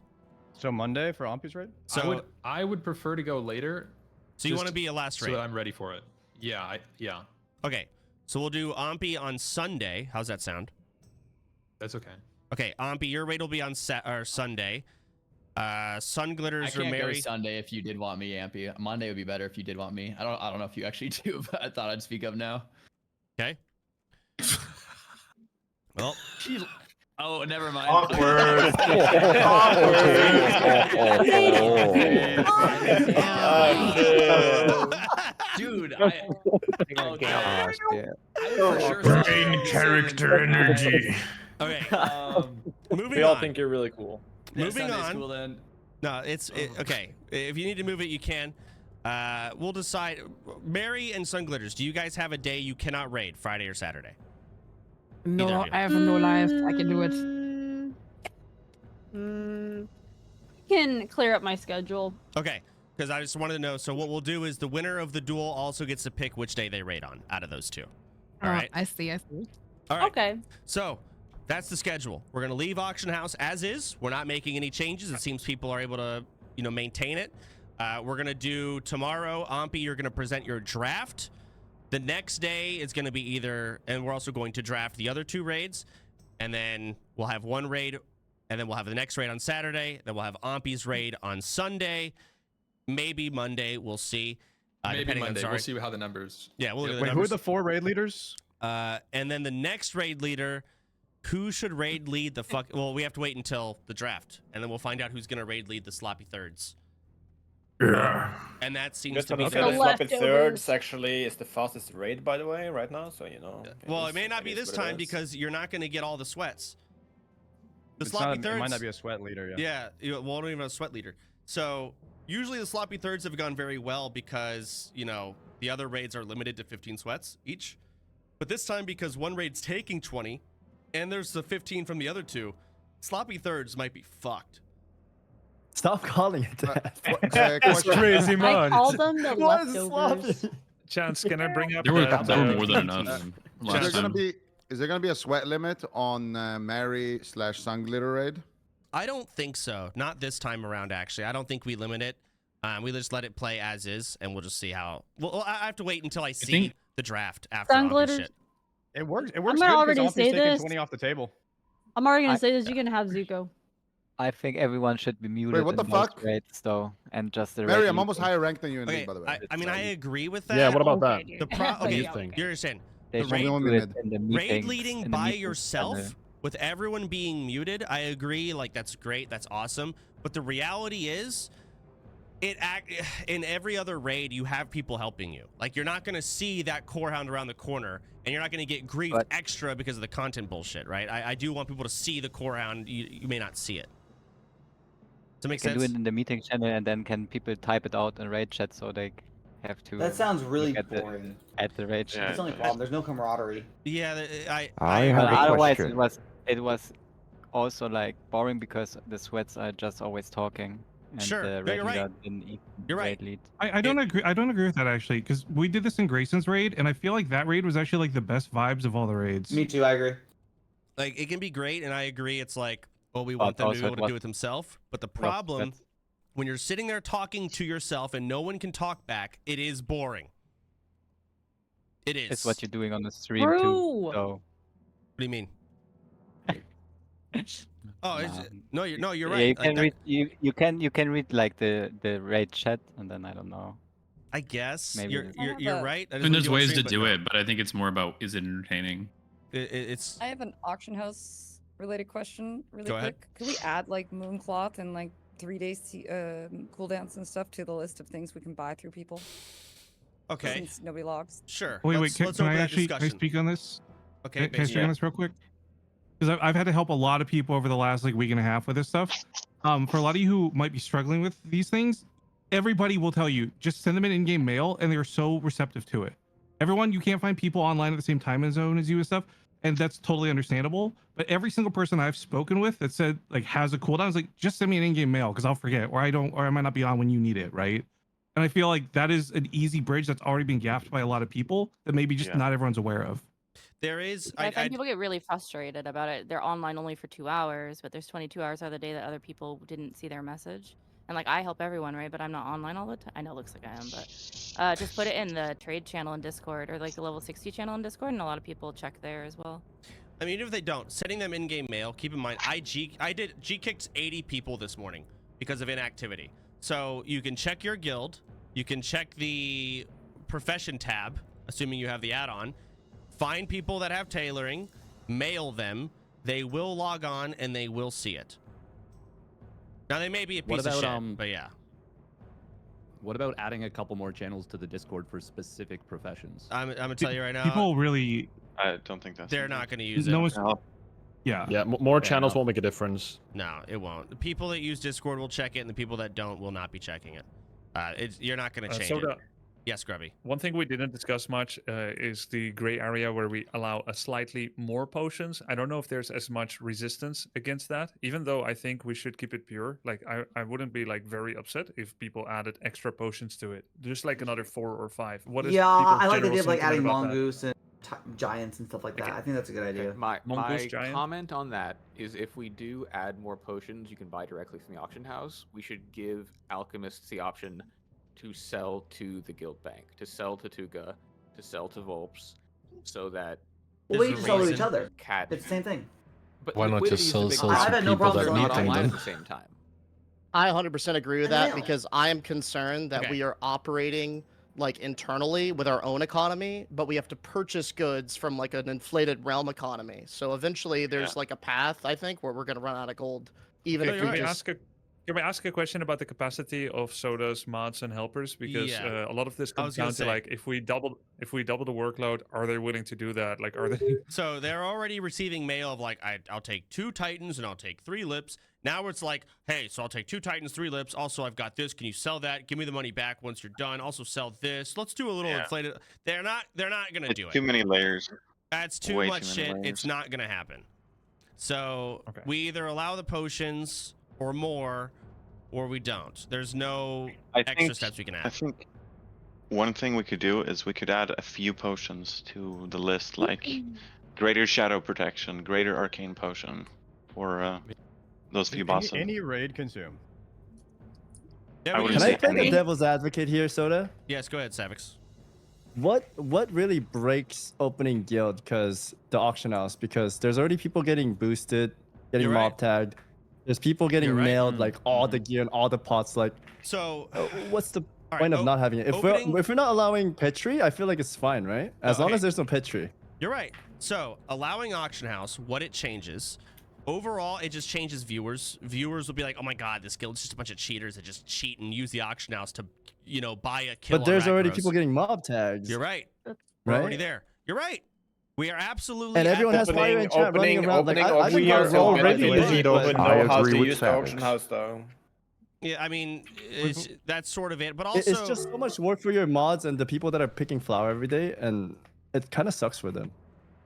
So Monday for Ompi's raid? So I would prefer to go later. So you want to be a last raid? So that I'm ready for it. Yeah, yeah. Okay, so we'll do Ompi on Sunday. How's that sound? That's okay. Okay, Ompi, your raid will be on Sunday. Sunglitters I or can't Mary. go Sunday if you did want me, Ampy. Monday would be better if you did want me. I don't know if you actually do, but I thought I'd speak up now. Okay. Well. Oh, never mind. Awkward. Dude, Brain character energy. Okay. Moving We all on. think you're really cool. Moving on. Cool, then. No, okay. If you need to move it, you can. We'll decide. Mary and Sunglitters, do you guys have a day you cannot raid, Friday or Saturday? No, I have no life. I can do it. Can clear up my schedule. Okay, because I just wanted to know. So what we'll do is the winner of the duel also gets to pick which day they raid on out of those two. All right. I see. I see. All right. Okay. So that's the schedule. We're gonna leave Auction House as is. We're not making any changes. It seems people are able to, maintain it. We're gonna do tomorrow. Ompi, you're gonna present your draft. The next day is gonna be either, and we're also going to draft the other 2 raids, and then we'll have 1 raid, and then we'll have the next raid on Saturday. Then we'll have Ompi's raid on Sunday, maybe Monday. We'll see. Maybe Monday. We'll see how the numbers. Yeah, we'll look at the Wait, who are numbers. the 4 raid leaders? And then the next raid leader, who should raid lead the fuck? Well, we have to wait until the draft, and then we'll find out who's gonna raid lead the sloppy thirds. Yeah. And that seems Just to be the fair. sloppy thirds actually is the fastest raid, by the way, right now. So Well, it may not be this time because you're not going to get all the sweats. The It's sloppy not, thirds. it might not be a sweat leader. Yeah. Yeah, well, I don't even have a sweat leader. So usually the sloppy thirds have gone very well because the other raids are limited to 15 sweats each. But this time, because one raid's taking 20, and there's the 15 from the other 2, sloppy thirds might be fucked. Stop calling it that. That's crazy I much. called them the What is leftovers. Chance, can I bring up There were the more than enough. Chance, Last time. Is there gonna be a sweat limit on Mary/Sunglitter raid? I don't think so. Not this time around, actually. I don't think we limit it. We just let it play as is, and we'll just see how. Well, I have to wait until I see the draft after all this shit. It works. It I'm works gonna good already because say Ompi's taking this. 20 off the table. I'm already gonna say this. You can have Zuko. I think everyone should be muted. what the in most fuck? raids, though, and just the Mary, raid I'm almost leaders. higher ranked than you in Okay, league, by the way. I mean, I agree with that. Yeah, what about that? The okay, you understand. They The should raid, do it in the raid meetings, leading in the by meetings yourself and with everyone being muted, I agree. Like, that's great. That's awesome. But the reality is, in every other raid, you have people helping you. Like, you're not going to see that core hound around the corner, and you're not going to get griefed extra because of the content bullshit, right? I do want people to see the core hound. You may not see it. Does that make can sense? do it in the meeting channel, and then can people type it out in raid chat so they have to. That sounds really look boring. At the raid chat. That's the only problem. There's no camaraderie. Yeah, But otherwise, it was also like boring because the sweats are just always talking. And Sure, the no, raid you're right. leader didn't even You're right. raid lead. I don't agree. I don't agree with that actually, because we did this in Grayson's raid, and I feel like that raid was actually like the best vibes of all the raids. Me too. I agree. Like, it can be great, and I agree. It's like, well, we want them to be able to do it themselves. But the problem, when you're sitting there talking to yourself and no one can talk back, it is boring. It is. It's what you're doing on the stream True. too. So. What do you mean? Oh, no, you're Yeah, right. you Like, can that- read. You can read like the raid chat, and then I don't know. I guess Maybe you're right. I mean, there's ways to do it, but I think it's more about is it entertaining. It's. I have an auction house related question really Go ahead. quick. Could we add like Mooncloth and like 3 days cooldowns and stuff to the list of things we can buy through people? Okay. Since nobody logs. Sure. Wait, let's can open I that actually can I discussion. speak on this? Okay. Can I speak on this real quick? Because I've had to help a lot of people over the last like week and a half with this stuff. For a lot of you who might be struggling with these things, everybody will tell you just send them an in-game mail, and they're so receptive to it. Everyone, you can't find people online at the same time zone as you and stuff, and that's totally understandable. But every single person I've spoken with that said like has a cooldown is like, just send me an in-game mail because I'll forget, or I might not be on when you need it, right? And I feel like that is an easy bridge that's already been gapped by a lot of people that maybe just not everyone's aware of. There is. I find people get really frustrated about it. They're online only for 2 hours, but there's 22 hours out of the day that other people didn't see their message. And like I help everyone, right? But I'm not online all the time. I know it looks like I am, but just put it in the trade channel in Discord or like the level 60 channel in Discord, and a lot of people check there as well. I mean, even if they don't, sending them in-game mail. Keep in mind, I G-kicked 80 people this morning because of inactivity. So you can check your guild. You can check the profession tab, assuming you have the add-on. Find people that have tailoring, mail them. They will log on and they will see it. Now they may be a piece of shit, but yeah. What about adding a couple more channels to the Discord for specific professions? I'm gonna tell you right now. People really. I don't think that's. They're not gonna use No it. one's. Yeah. Yeah, more channels won't make a difference. No, it won't. The people that use Discord will check it, and the people that don't will not be checking it. You're not gonna change it. Yes, Grubby. One thing we didn't discuss much is the gray area where we allow a slightly more potions. I don't know if there's as much resistance against that, even though I think we should keep it pure. Like I wouldn't be like very upset if people added extra potions to it, just like another 4 or 5. What is Yeah, I like the general idea of like adding sentiment about that? mongoose and giants and stuff like that. I think that's a good idea. My Mongoose giant? comment on that is if we do add more potions you can buy directly from the auction house, we should give alchemists the option to sell to the guild bank, to sell to Tuga, to sell to Volps, so that Well, we just sell to each other. Cat. It's the same thing. But why not just sell liquidity is a to big I've had no people problem that selling need not them online then? at the same time. I 100% agree with that Yeah. because I am concerned that Okay. we are operating like internally with our own economy, but we have to purchase goods from like an inflated realm economy. So eventually there's like a path, I think, where we're going to run out of gold. Even Can if we we just... Can we ask a question about the capacity of sodas, mods, and helpers? Because Yeah. a lot of this I was comes gonna down to say. like if we double the workload, are they willing to do that? Like, are they? So they're already receiving mail of like, I'll take 2 Titans and I'll take 3 Lips. Now it's like, hey, so I'll take 2 Titans, 3 Lips. Also, I've got this. Can you sell that? Give me the money back once you're done. Also, sell this. Let's do a little inflated. They're not gonna do it. Too many layers. That's too Way much too many shit. layers. It's not gonna happen. So we either allow the potions or more, or we don't. There's no extra steps we can add. I think one thing we could do is we could add a few potions to the list, like greater shadow protection, greater arcane potion, or those few bosses. Any raid consume. Yeah, Can I play the devil's advocate here, Soda? Yes, go ahead, Savix. What really breaks opening guild because the auction house? Because there's already people getting boosted, getting You're right. mob tagged. There's people getting You're right. nailed like all the gear and all the pots. Like, so what's the right, point of not having it? If opening- we're not allowing Petri, I feel like it's fine, right? As long okay. as there's no Petri. You're right. So allowing auction house, what it changes. Overall, it just changes viewers. Viewers will be like, "Oh my god, this guild's just a bunch of cheaters that just cheat and use the auction house to, buy a kill." But there's on already Rakros." people getting mob tags. You're right. We're Right? already there. You're right. We are absolutely. And at everyone the- has fire in chat running around. Like, we are already using I how agree to with use the Savage. auction house though. Yeah, I mean, that's sort of it. But It's also, just so much work for your mods and the people that are picking flour every day, and it kind of sucks for them.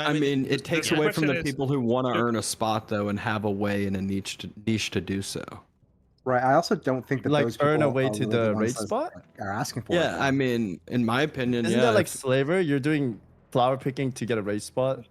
I mean, it takes the away from the question is- people who want to earn a spot though and have a way and a niche to do so. Right. I also don't think that Like those earn a people way are to really the ones raid that spot. are asking for Yeah, it. I mean, in my opinion, Isn't yeah. that like if- slaver? You're doing flower picking to get a raid spot.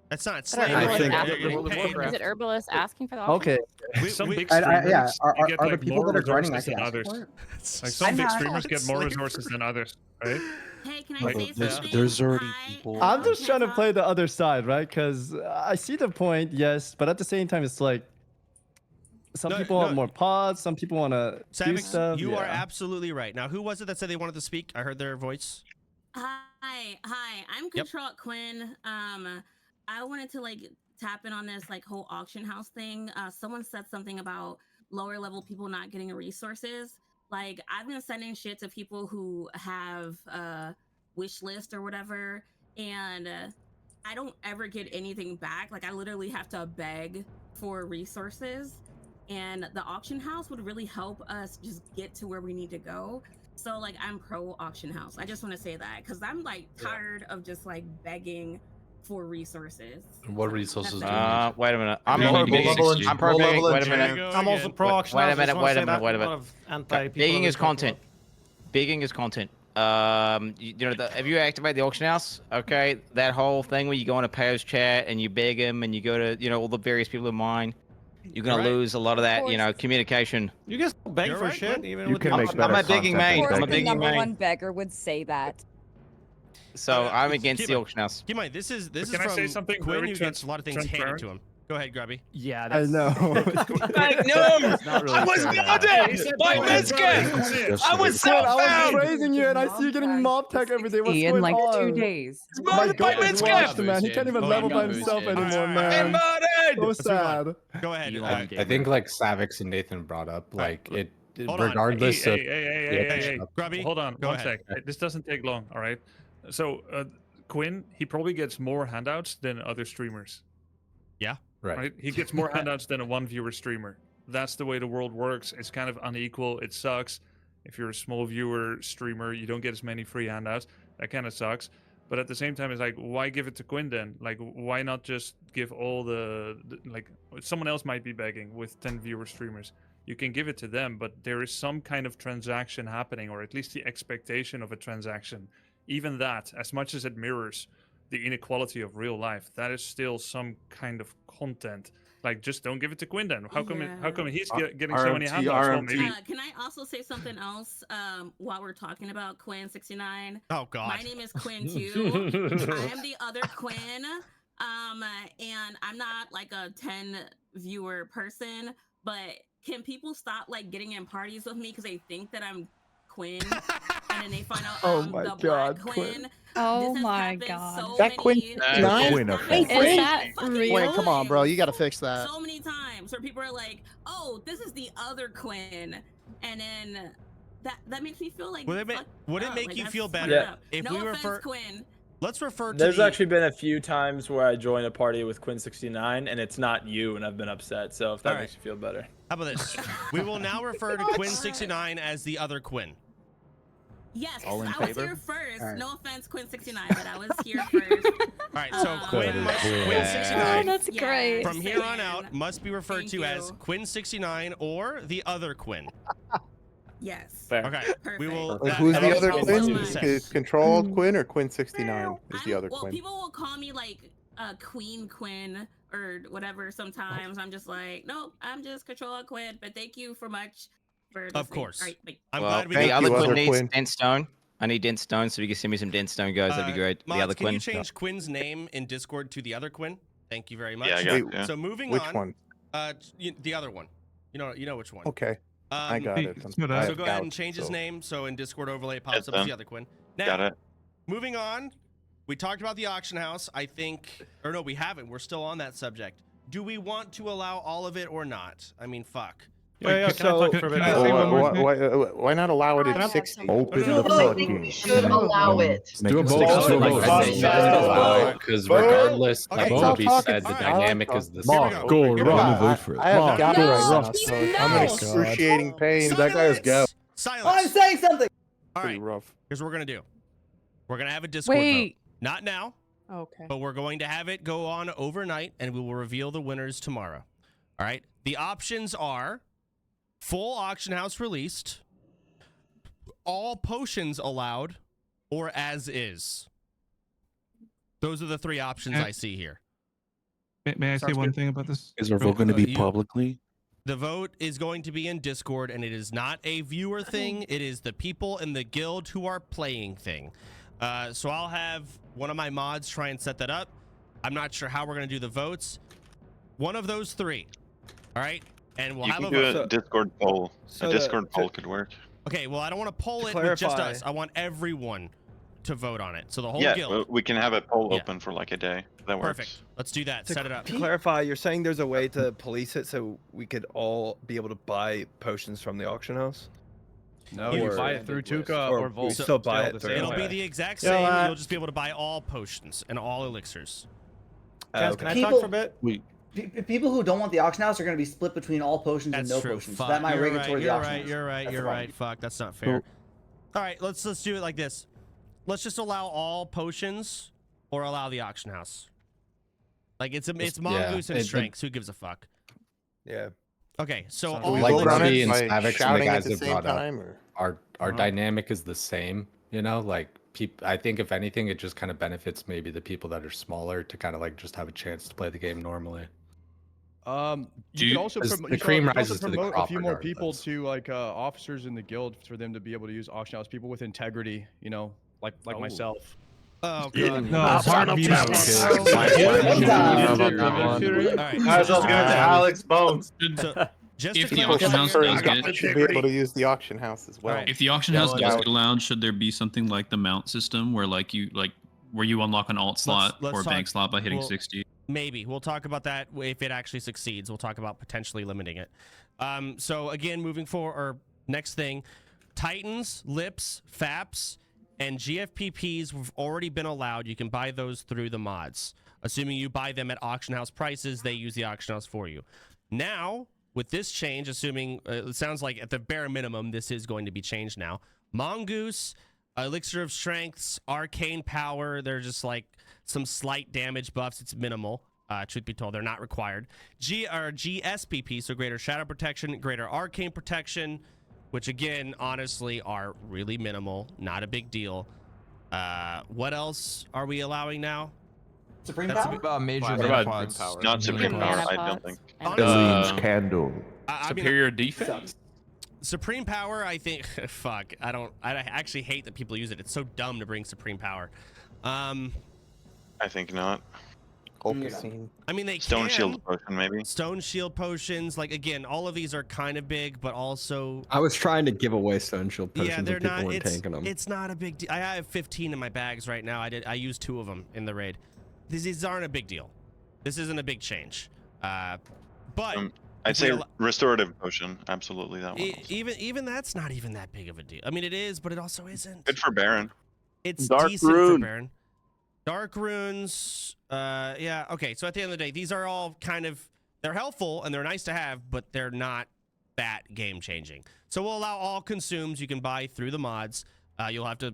that's not But are slavery. herbalists think- asking- You're getting paid. Is it herbalists asking for the auction? Okay. Some big yeah, streamers are get the like people more that are grinding resources than actually others. asking for it? Like some big not- streamers get more Slavery. resources than others, right? Hey, can I Like- say there's, something? there's already Hi. people. I'm just Can trying I to talk? play the other side, right? Because I see the point, yes, but at the same time, it's like some No, people no. want more pods, some people want to do Savix, stuff. you are yeah. absolutely right. Now, who was it that said they wanted to speak? I heard their voice. Hi. I'm Control Quinn. I wanted to tap in on this whole auction house thing. Someone said something about lower level people not getting resources. I've been sending shit to people who have wish list or whatever, and I don't ever get anything back. Like I literally have to beg for resources, and the auction house would really help us just get to where we need to go. So like I'm pro auction house. I just want to say that because I'm like tired of just like begging for resources. What resources do you Wait a minute. I'm need? I'm pro begging. Wait a There you minute. go I'm also again. pro auction. Wait a minute. Wait a minute. Wait a A lot minute. of anti-people Begging that is we talk content. Begging is content. You know, if you activate the auction house, okay, that whole thing where you go on a player's chat and you beg them and you go to, you know, all the various people in mine, you're gonna lose a lot of that, you know, communication. You guys beg for shit, even with the I'm a begging main. I'm a begging number main. one beggar would say that. So I'm against the auction house. Keep in mind, this is Can from I say something Quinn, very who gets a lot of things handed transparent? to him. Go ahead, Grubby. Yeah, I know. I was murdered by Minskin! I was Quinn, I was self-found! praising you, and I see you getting mob tech every day. What's in going like on? 2 days. My Murdered by goal is Minskin! lost, man. He can't even level by himself anymore, man. Murdered! So sad. Go ahead. I think like Savix and Nathan brought up, like Hold on. regardless of Hey, Grubby, hold on go one ahead. sec. This doesn't take long, all right? So Quinn, he probably gets more handouts than other streamers. Yeah. Right? He gets more handouts than a one viewer streamer. That's the way the world works. It's kind of unequal. It sucks. If you're a small viewer streamer, you don't get as many free handouts. That kind of sucks. But at the same time, it's like, why give it to Quinn then? Like, why not just give all the like, someone else might be begging with 10 viewer streamers. You can give it to them, but there is some kind of transaction happening, or at least the expectation of a transaction. Even that, as much as it mirrors the inequality of real life, that is still some kind of content. Like, just don't give it to Quinn then. How come? How come he's getting so many handouts? Well, maybe. Can I also say something else while we're talking about Quinn 69? Oh God. My name is Quinn too. I am the other Quinn, and I'm not like a 10 viewer person. But can people stop like getting in parties with me because they think that I'm Quinn, and then they find out the Black Quinn. Oh my God. So That Quinn many- Quinn, okay. Wait, is that real? Wait, come on, bro. You gotta fix that. So many times where people are like, "Oh, this is the other Quinn," and then that makes me feel like. Would it make like, you that's feel fucked better up. if no we offense, refer? Quinn. Let's refer to. There's actually been a few times where I join a party with Quinn 69 and it's not you, and I've been upset. So if that All makes you feel better. How about this? We will now refer to Quinn 69 as the other Quinn. Yes, All in I was favor? here first. All right. No offense, Quinn 69, but I was here first. All right, so Quinn 69. Oh, that's great. From here on out, must be referred to as Quinn 69 or the other Quinn. Yes. Okay. We will. Who's the other will Quinn? be set. Is Control Quinn or Quinn 69 is the other Well, Quinn? people will call me like Queen Quinn or whatever sometimes. I'm just like, nope, I'm just Control Quinn, but thank you for much. For Of listening. course. All right, bye. I'm Well, glad we the got other you, Quinn other needs Quinn. dent stone. I need dent stone, so if you can send me some dent stone, guys, that'd be great. Mods, The other can Quinn. you change Quinn's name in Discord to the other Quinn? Thank you very much. Yeah, I got it, yeah. So moving Which on. one? The other one. You know which one. Okay. I got it. So I have go ahead and gout, change his so- name. So in Discord overlay, it pops It's up as done. the other Quinn. Now, Got it. moving on. We talked about the auction house. I think, or no, we haven't. We're still on that subject. Do we want to allow all of it or not? I mean, fuck. Yeah, can I talk for a minute? Why not allow it at 60? Open the floodgates. should allow it. Do a Make vote. it Do a vote. Because Vote. regardless, Okay, like it's what all we talking. said, the Alright. dynamic is the Mark, same. go run. vote for it. I have gout No. right now, so I'm in excruciating pain. That guy has gout. Silence. I'm saying something. All Pretty right. rough. Here's what we're gonna do. We're gonna have a Discord Wait. vote. Not now, Okay. but we're going to have it go on overnight, and we will reveal the winners tomorrow. All right. The options are full auction house released, all potions allowed, or as is. Those are the three options I see here. May I say one thing about this? Is our vote going to be publicly? The vote is going to be in Discord, and it is not a viewer thing. It is the people in the guild who are playing thing. So I'll have one of my mods try and set that up. I'm not sure how we're going to do the votes. One of those three. All right? And we'll You have can a do vote. a Discord poll. So A the- Discord poll could work. Okay, well, I don't want to poll To it with just clarify- us. I want everyone to vote on it. So the whole Yeah, guild. we can have a poll Yeah. open for like a day. That works. Perfect. Let's do that. Set it up. To clarify, you're saying there's a way to police it so we could all be able to buy potions from the auction house? No, Or- you buy it through Tuca or or Volt. we still buy it the through- same It'll way. be the exact Yo, same. You'll just be able to buy all potions and all elixirs. Guys, can I People- talk for a bit? People who don't want the auction house are going to be split between all potions That's and no true. potions. Fuck. So that might You're rig it right. toward the You're auction right. house. You're right. That's You're the problem. right. Fuck. That's not fair. All right. Let's do it like this. Let's just allow all potions or allow the auction house. Like it's mongoose and strengths. Who gives a fuck? Yeah. Okay. So So all like elixirs- Ruby and by Savix and the shouting at guys the that same brought up, time, or- our dynamic is the same. You know, like I think if anything, it just kind of benefits maybe the people that are smaller to kind of like just have a chance to play the game normally. You could also Because promote, the cream rises to the promote a crop few more regardless. people to like officers in the guild for them to be able to use auction house. People with integrity, you know, like myself. Oh Yeah. god. No, hard veto. Might as well give it to Alex Bones. So, just If to the clarify auction house here- should be able to use the auction house as well. If the auction house does get allowed, should there be something like the mount system where where you unlock an alt slot let's or a bank talk- slot by hitting well, 60? Maybe we'll talk about that if it actually succeeds. We'll talk about potentially limiting it. So again, moving forward, or next thing, Titans, Lips, FAPs, and GFPPs have already been allowed. You can buy those through the mods. Assuming you buy them at auction house prices, they use the auction house for you. Now, with this change, assuming it sounds like at the bare minimum, this is going to be changed now. Mongoose, Elixir of Strengths, Arcane Power, they're just like some slight damage buffs. It's minimal. Truth be told, they're not required. GSPP, so Greater Shadow Protection, Greater Arcane Protection, which again, honestly, are really minimal. Not a big deal. What else are we allowing now? Supreme That's Power? about major What mana about pods. not Supreme Power? I don't think. Range candle. Superior defense. Supreme Power, I think. Fuck, I actually hate that people use it. It's so dumb to bring Supreme Power. I think not. I mean, they Stone can. Shield Potion, maybe. Stone Shield Potions, like again, all of these are kind of big, but also I was trying to give away Stone Shield potions yeah, they're and people not. weren't taking them. It's not a big deal. I have 15 in my bags right now. I used 2 of them in the raid. These aren't a big deal. This isn't a big change. But I'd say Restorative Potion. Absolutely, that one. even that's not even that big of a deal. I mean, it is, but it also isn't. Good for Baron. It's Dark decent Rune. for Baron. Dark runes. Yeah. Okay. So at the end of the day, these are all kind of they're helpful and they're nice to have, but they're not that game changing. So we'll allow all consumes you can buy through the mods. You'll have to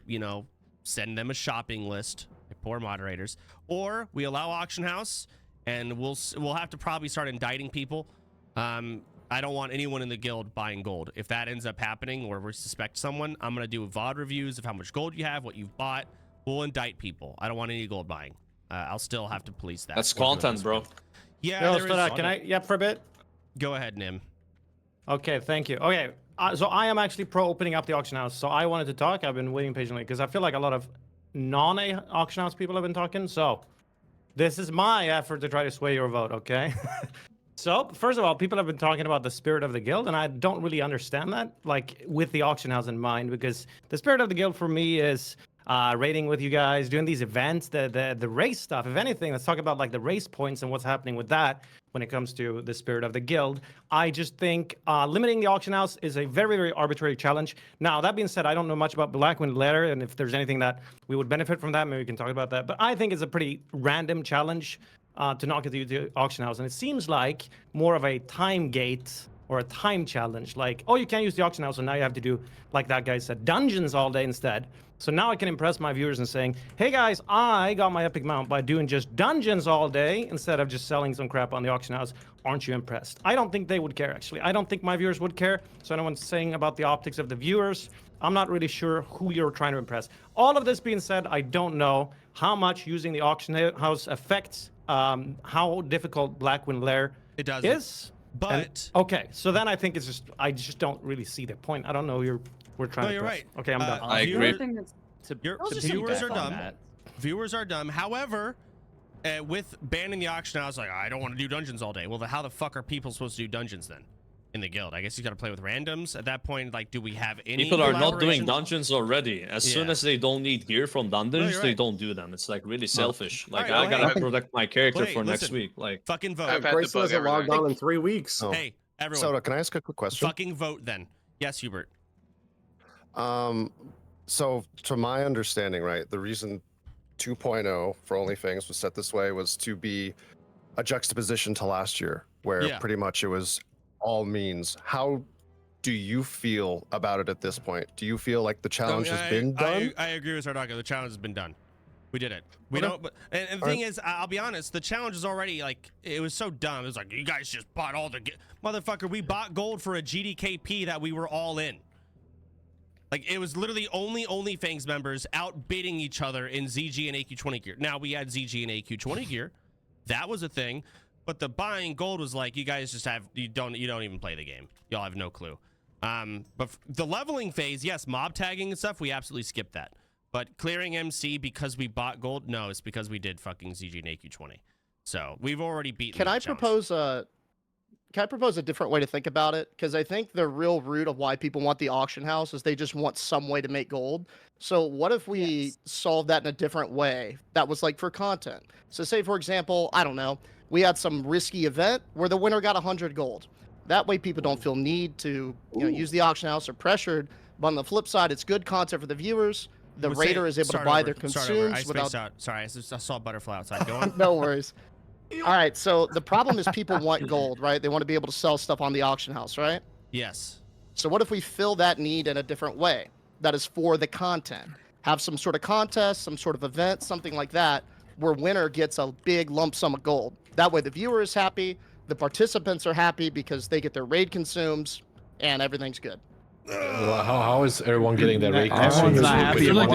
send them a shopping list. Poor moderators. Or we allow auction house, and we'll have to probably start indicting people. I don't want anyone in the guild buying gold. If that ends up happening, or we suspect someone, I'm gonna do VOD reviews of how much gold you have, what you've bought. We'll indict people. I don't want any gold buying. I'll still have to police that. That's content, bro. Yeah. Yo, there Soda, is- can I yap for a bit? Go ahead, Nim. Okay, thank you. Okay, so I am actually pro opening up the auction house. So I wanted to talk. I've been waiting patiently because I feel like a lot of non-auction house people have been talking. So this is my effort to try to sway your vote, okay? So first of all, people have been talking about the spirit of the guild, and I don't really understand that, like with the auction house in mind, because the spirit of the guild for me is raiding with you guys, doing these events, the race stuff. If anything, let's talk about like the race points and what's happening with that when it comes to the spirit of the guild. I just think limiting the auction house is a very, very arbitrary challenge. Now, that being said, I don't know much about Blackwind Lair, and if there's anything that we would benefit from that, maybe we can talk about that. But I think it's a pretty random challenge to knock at the auction house. And it seems like more of a time gate or a time challenge. Like, oh, you can't use the auction house, so now you have to do, like that guy said, dungeons all day instead. So now I can impress my viewers and saying, hey guys, I got my epic mount by doing just dungeons all day instead of just selling some crap on the auction house. Aren't you impressed? I don't think they would care, actually. I don't think my viewers would care. So no one's saying about the optics of the viewers. I'm not really sure who you're trying to impress. All of this being said, I don't know how much using the auction house affects how difficult Blackwind Lair is. But okay, so then I think it's just I just don't really see the point. I don't know we're trying No, to you're press. right. Okay, I'm done. I agree. Viewers Viewers are dumb. Viewers are dumb. However, with banning the auction house, like I don't want to do dungeons all day. Well, how the fuck are people supposed to do dungeons then in the guild? I guess you got to play with randoms. At that point, like, do we have any? People are not doing collaboration? dungeons already. As soon as they don't need gear from dungeons, you're they right. don't do them. It's like really selfish. Like Alright, I well, gotta hey. protect my character Hey, for next listen. week. Like Fucking vote. Grayson hasn't logged on in 3 weeks. Hey, everyone. Soda, can I ask a quick question? Fucking vote then. Yes, Hubert. So to my understanding, right, the reason 2.0 for OnlyFangs was set this way was to be a juxtaposition to last year, where pretty much it was all means. How do you feel about it at this point? Do you feel like the challenge has been done? I agree with Sardaco. The challenge has been done. We did it. We don't. But, and the thing is, I'll be honest. The challenge is already like it was so dumb. It was like you guys just bought all the motherfucker. We bought gold for a GDKP that we were all in. Like it was literally only OnlyFangs members outbidding each other in ZG and AQ20 gear. Now we had ZG and AQ20 gear. That was a thing. But the buying gold was like you guys just have you don't even play the game. Y'all have no clue. But the leveling phase, yes, mob tagging and stuff, we absolutely skipped that. But clearing MC because we bought gold, no, it's because we did fucking ZG and AQ20. So we've already beaten. Can I propose a different way to think about it? Because I think the real root of why people want the auction house is they just want some way to make gold. So what if we solve that in a different way that was like for content? So say, for example, I don't know, we had some risky event where the winner got 100 gold. That way people don't feel need to use the auction house or pressured. But on the flip side, it's good content for the viewers. The raider is able to buy their consumes without... Sorry, I saw a butterfly outside. Go on. No worries. All right, so the problem is people want gold, right? They want to be able to sell stuff on the auction house, right? Yes. So what if we fill that need in a different way? That is for the content. Have some sort of contest, some sort of event, something like that, where winner gets a big lump sum of gold. That way the viewer is happy, the participants are happy because they get their raid consumes, and everything's good. How is everyone getting their raid Everyone's consumes? not happy if one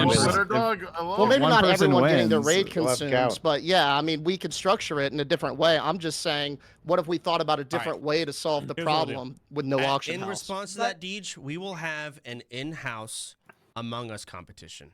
Well, maybe one not person everyone getting their wins, raid we'll have to consumes, count. but yeah, I mean, we could structure it in a different way. I'm just saying, what if we thought about a different way to solve the Here's what we'll do. problem with no auction In house? response to that, Deej, we will have an in-house Among Us competition.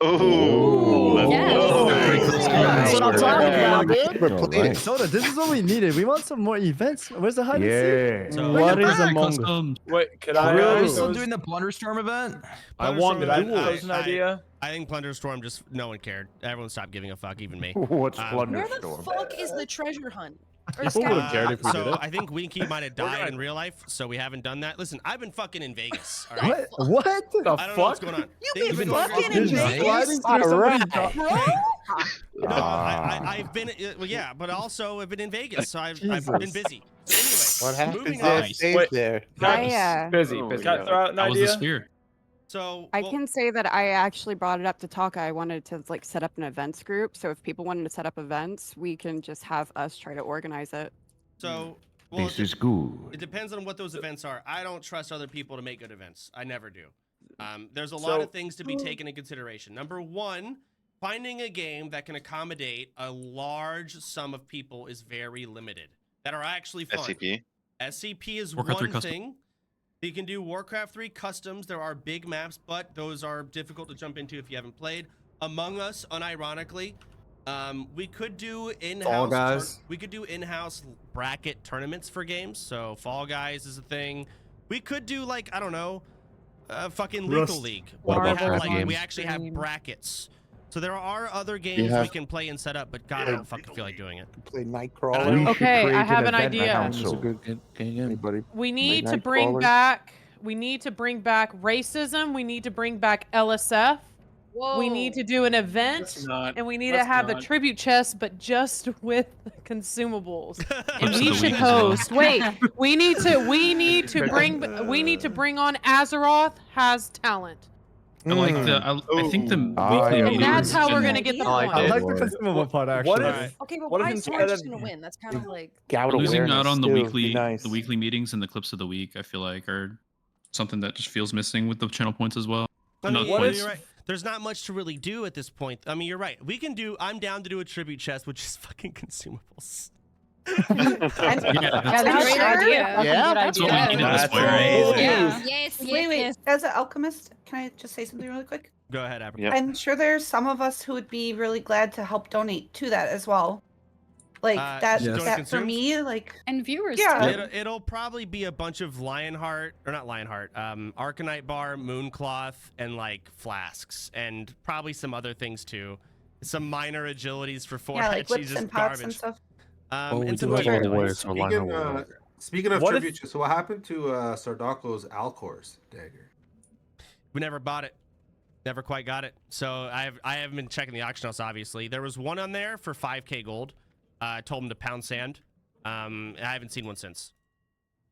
Oh, That's what I'm talking about, We're playing. Soda, this is what we needed. We want some more events. Where's the hide and seek? Yeah. What is Among Us? Wait, could I? Are we still doing the Plunderstorm event? I wanted. I Plunderstorm, was an idea. I think Plunderstorm just no one cared. Everyone stopped giving a fuck, even me. What's Where Plunderstorm? the fuck is the treasure hunt? Or People would've scavenger cared hunt? if we did So it. I think Winky might have died in real life, so we haven't done that. Listen, I've been fucking in Vegas. All right? What? I don't know what's going on. You've been Things fucking been in going Vegas? No, I've been, well, yeah, but also I've been in Vegas, so I've been busy. So What anyway, happens moving if on. they stay there? Busy. Can I throw out an That was idea? the sphere. So I can say that I actually brought it up to Taka. I wanted to like set up an events group. So if people wanted to set up events, we can just have us try to organize it. So well, This is good. it depends on what those events are. I don't trust other people to make good events. I never do. There's a lot of things to be taken into consideration. Number one, finding a game that can accommodate a large sum of people is very limited. That are actually fun. SCP. SCP is Warcraft 3 one custom. thing. You can do Warcraft 3 customs. There are big maps, but those are difficult to jump into if you haven't played. Among Us, unironically, we could do in-house. Guys. We could do in-house bracket tournaments for games. So Fall Guys is a thing. We could do like I don't know, fucking Lethal League. Where we have like we actually have brackets. So there are other games we can play and set up, but God, I don't fucking feel like doing it. Play Nightcrawler. Okay, I have an idea. Anybody? We need Play to bring Nightcrawler? back. We need to bring back racism. We need to bring back LSF. We need to do an event, and we need to have the tribute chest, but just with consumables. And we should host. Wait, we need to bring on Azeroth has talent. I like the. I think the weekly And meetings. that's how we're and- gonna get the I points. like the consumable part actually. Okay, but what if why is instead Orange of- just gonna win? That's kind of like. Losing out on the awareness, too, be the weekly meetings and the clips of the week, I feel like are something that just feels missing with the channel points as well. I Not mean, points. you're right. There's not much to really do at this point. I mean, you're right. We can do. I'm down to do a tribute chest, which is fucking consumables. That's a great idea. Yeah, That's what we needed this way. Yeah. Yes, Wait. As an alchemist, can I just say something really quick? Go ahead, Apricot. Yep. I'm sure there's some of us who would be really glad to help donate to that as well. Like that. Yes. That Donate for consumes? me, like. And viewers. Yeah. It'll probably be a bunch of Lionheart, or not Lionheart, Arcanite Bar, Mooncloth, and like flasks, and probably some other things too. Some minor agilities for four Yeah, like she's whips just and pots and garbage. stuff. we and do some have other all the things. ways. Speaking of What if- tribute, so what happened to Sardako's Alcor's dagger? We never bought it. Never quite got it. So I haven't been checking the auction house, obviously. There was one on there for 5k gold. I told him to pound sand. I haven't seen one since.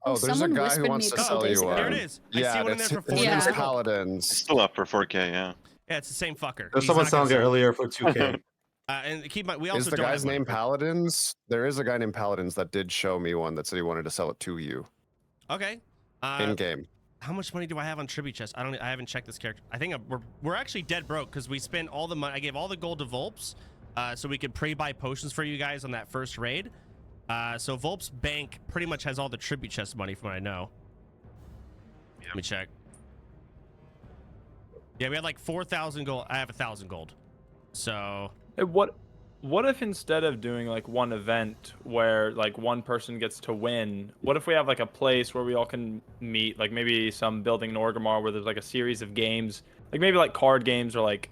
Oh, there's a guy who wants to sell you one. There it is. I Yeah, see one in there for his name's 4k. Paladins. Still up for 4K, yeah. Yeah, it's the same fucker. There's He's someone not gonna selling it sell earlier for 2K. And keep in mind, we also Is the don't guy's have money name for it. Paladins? There is a guy named Paladins that did show me one that said he wanted to sell it to you Okay. in game. How much money do I have on tribute chest? I haven't checked this character. I think we're actually dead broke because we spent all the money. I gave all the gold to Volps, so we could pre-buy potions for you guys on that first raid. So Volp's bank pretty much has all the tribute chest money from what I know. Let me check. Yeah, we had like 4,000 gold. I have 1,000 gold. So Hey, what if instead of doing like one event where like one person gets to win, what if we have like a place where we all can meet, like maybe some building in Orgrimmar where there's like a series of games, like maybe like card games or like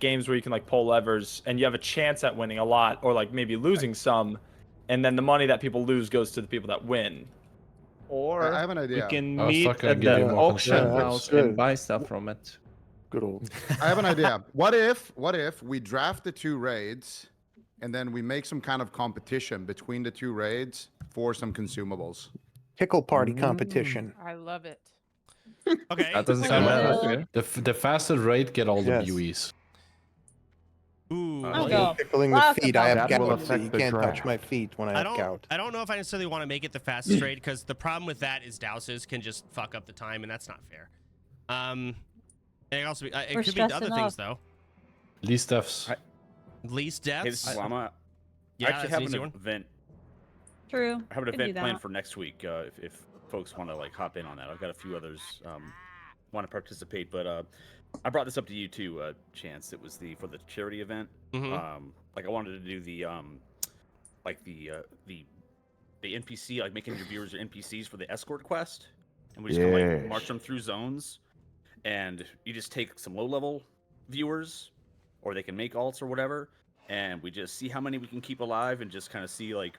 games where you can like pull levers and you have a chance at winning a lot or like maybe losing some, and then the money that people lose goes to the people that win. Or I have an idea. We can meet at the auction house and buy stuff from it. Good old. I have an idea. What if we draft the 2 raids, and then we make some kind of competition between the 2 raids for some consumables? Pickle party competition. I love it. Okay. That doesn't sound bad. The faster raid get all the Yes. buoys. Ooh. Pickling the feet. I have gout, so you can't touch my feet when I have gout. I don't know if I necessarily want to make it the fastest raid because the problem with that is douses can just fuck up the time, and that's not fair. And it also be, it could be other things though. Least deaths. Least deaths. Hey, this is Llama. Yeah, I actually that's have an an easy one. event. True. I have an Can do event planned that. for next week. If folks want to like hop in on that, I've got a few others want to participate. But I brought this up to you too, Chance. It was for the charity event. Like I wanted to do the NPC, like making your viewers NPCs for the escort quest, and we just kind of like march them through zones, and you just take some low-level viewers, or they can make alts or whatever, and we just see how many we can keep alive, and just kind of see like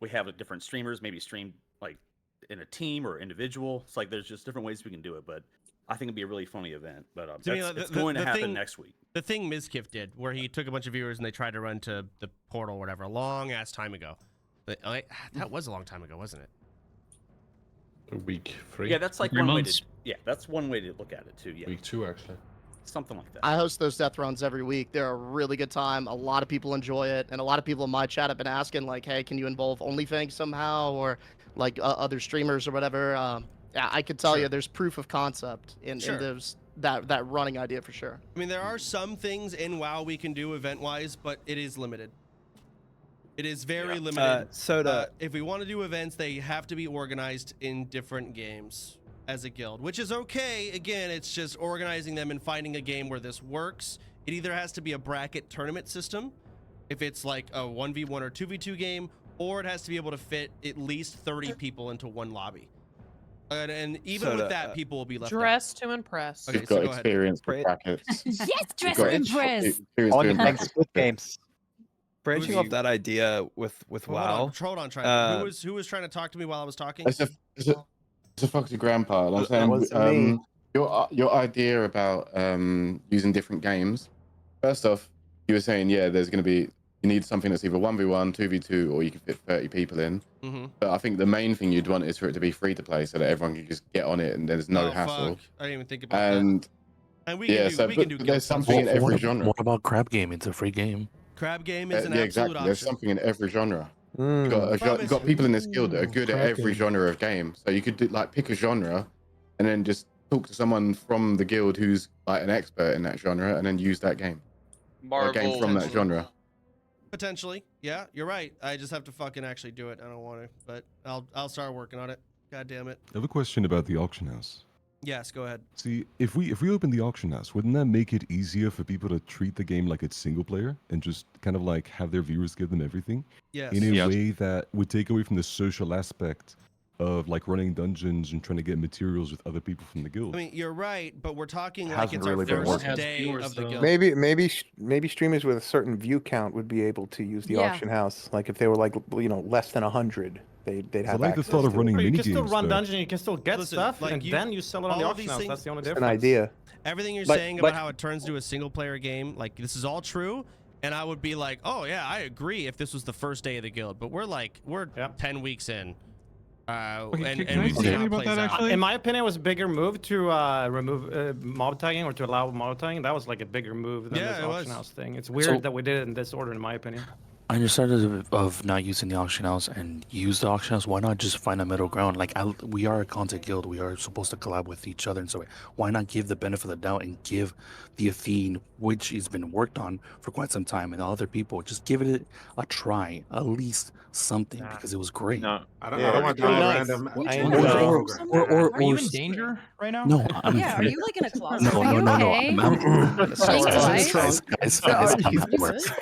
we have like, different streamers maybe stream like in a team or individual. It's like there's just different ways we can do it, but I think it'd be a really funny event. But it's going to happen next week. The thing Mizkif did, where he took a bunch of viewers and they tried to run to the portal or whatever, a long ass time ago. But, that was a long time ago, wasn't it? A week 3. Yeah, that's like 3 one months. way to. Yeah, that's one way to look at it too. Yeah. Week 2 actually. Something like that. I host those death runs every week. They're a really good time. A lot of people enjoy it, and a lot of people in my chat have been asking, like, "Hey, can you involve OnlyFangs somehow, or like other streamers or whatever?" Yeah, I could tell you, there's proof of concept in those that running idea for sure. I mean, there are some things in WoW we can do event-wise, but it is limited. It is very limited. If we want to do events, they have to be organized in different games as a guild, which is okay. Again, it's just organizing them and finding a game where this works. It either has to be a bracket tournament system, if it's like a 1v1 or 2v2 game, or it has to be able to fit at least 30 people into one lobby. And even with that, people will be left Dress to impress. Okay, You've so got go ahead. experience with brackets. Yes, dress You've to got impress. experience On doing next brackets. Squid Games. Branching off that idea with WoW. Hold on, try. Who was trying to talk to me while I was talking? It's a Foxy Grandpa. And I'm That wasn't me. saying your idea about using different games. First off, you were saying there's going to be you need something that's either 1v1, 2v2, or you can fit 30 people in. But I think the main thing you'd want is for it to be free to play, so that everyone can just get on it and there's no hassle. Fuck. I didn't even think about that. And we can do there's something in every genre. What about Crab Game? It's a free game. Crab game is an Yeah, absolute exactly. option. There's something in every genre. You've got people in this guild that are good at every genre of game. So you could pick a genre, and then just talk to someone from the guild who's like an expert in that genre, and then use that game. Or a game from that genre. Potentially, yeah, you're right. I just have to fucking actually do it. I don't want to, but I'll start working on it. God damn it. I have a question about the auction house. Yes, go ahead. See, if we open the auction house, wouldn't that make it easier for people to treat the game like it's single player and just kind of like have their viewers give them everything? Yes. In a way that would take away from the social aspect of like running dungeons and trying to get materials with other people from the guild. I mean, you're right, but we're talking like Hasn't it's really been our first working. day of the guild. Maybe streamers with a certain view count would be able to use the auction house. Like if they were like less than 100, they'd I have like the access thought of to running it. You mini can still games. run though. dungeon. You can still get Listen, stuff, like and then you sell it on all the of auction these house. things- That's the only It's difference. an idea. Everything you're But- saying but- about how it turns to a single player game, like this is all true, and I would be like, oh yeah, I agree if this was the first day of the guild, but we're 10 weeks in. Okay, and we see how it plays out. In my opinion, it was a bigger move to remove mob tagging or to allow mob tagging. That was like a bigger move than this auction house thing. It's weird that we did it in this order, in my opinion. On your side of not using the auction house and use the auction house, why not just find a middle ground? Like we are a content guild, we are supposed to collab with each other, and so why not give the benefit of the doubt and give the Athene, which has been worked on for quite some time, and the other people, just give it a try, at least something, because it was great. No, I don't want to do a random. Are you in danger right now? No, I'm Yeah, are you like in a closet? No, Are you no. okay?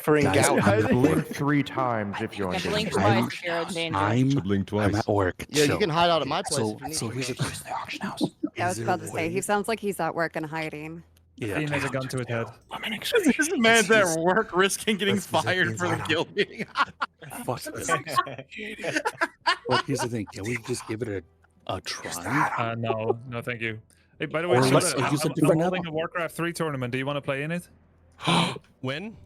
I'm Blink 3 times if you're in Blink danger. twice if you're in danger. I'm at Yeah, work. you chill. can hide out at my place. So, if you need so to. here's the thing. auction house. I was about to say, he sounds like he's at work and hiding. Yeah. Athene has a gun to his head. This man's at work risking getting fired for the guild meeting. Fuck this. But here's the thing. Can we just give it a try? No, thank you. Hey, by the way, Or Soda, let's use a I'm different holding a Warcraft 3 tournament. Do you want to play in it? When?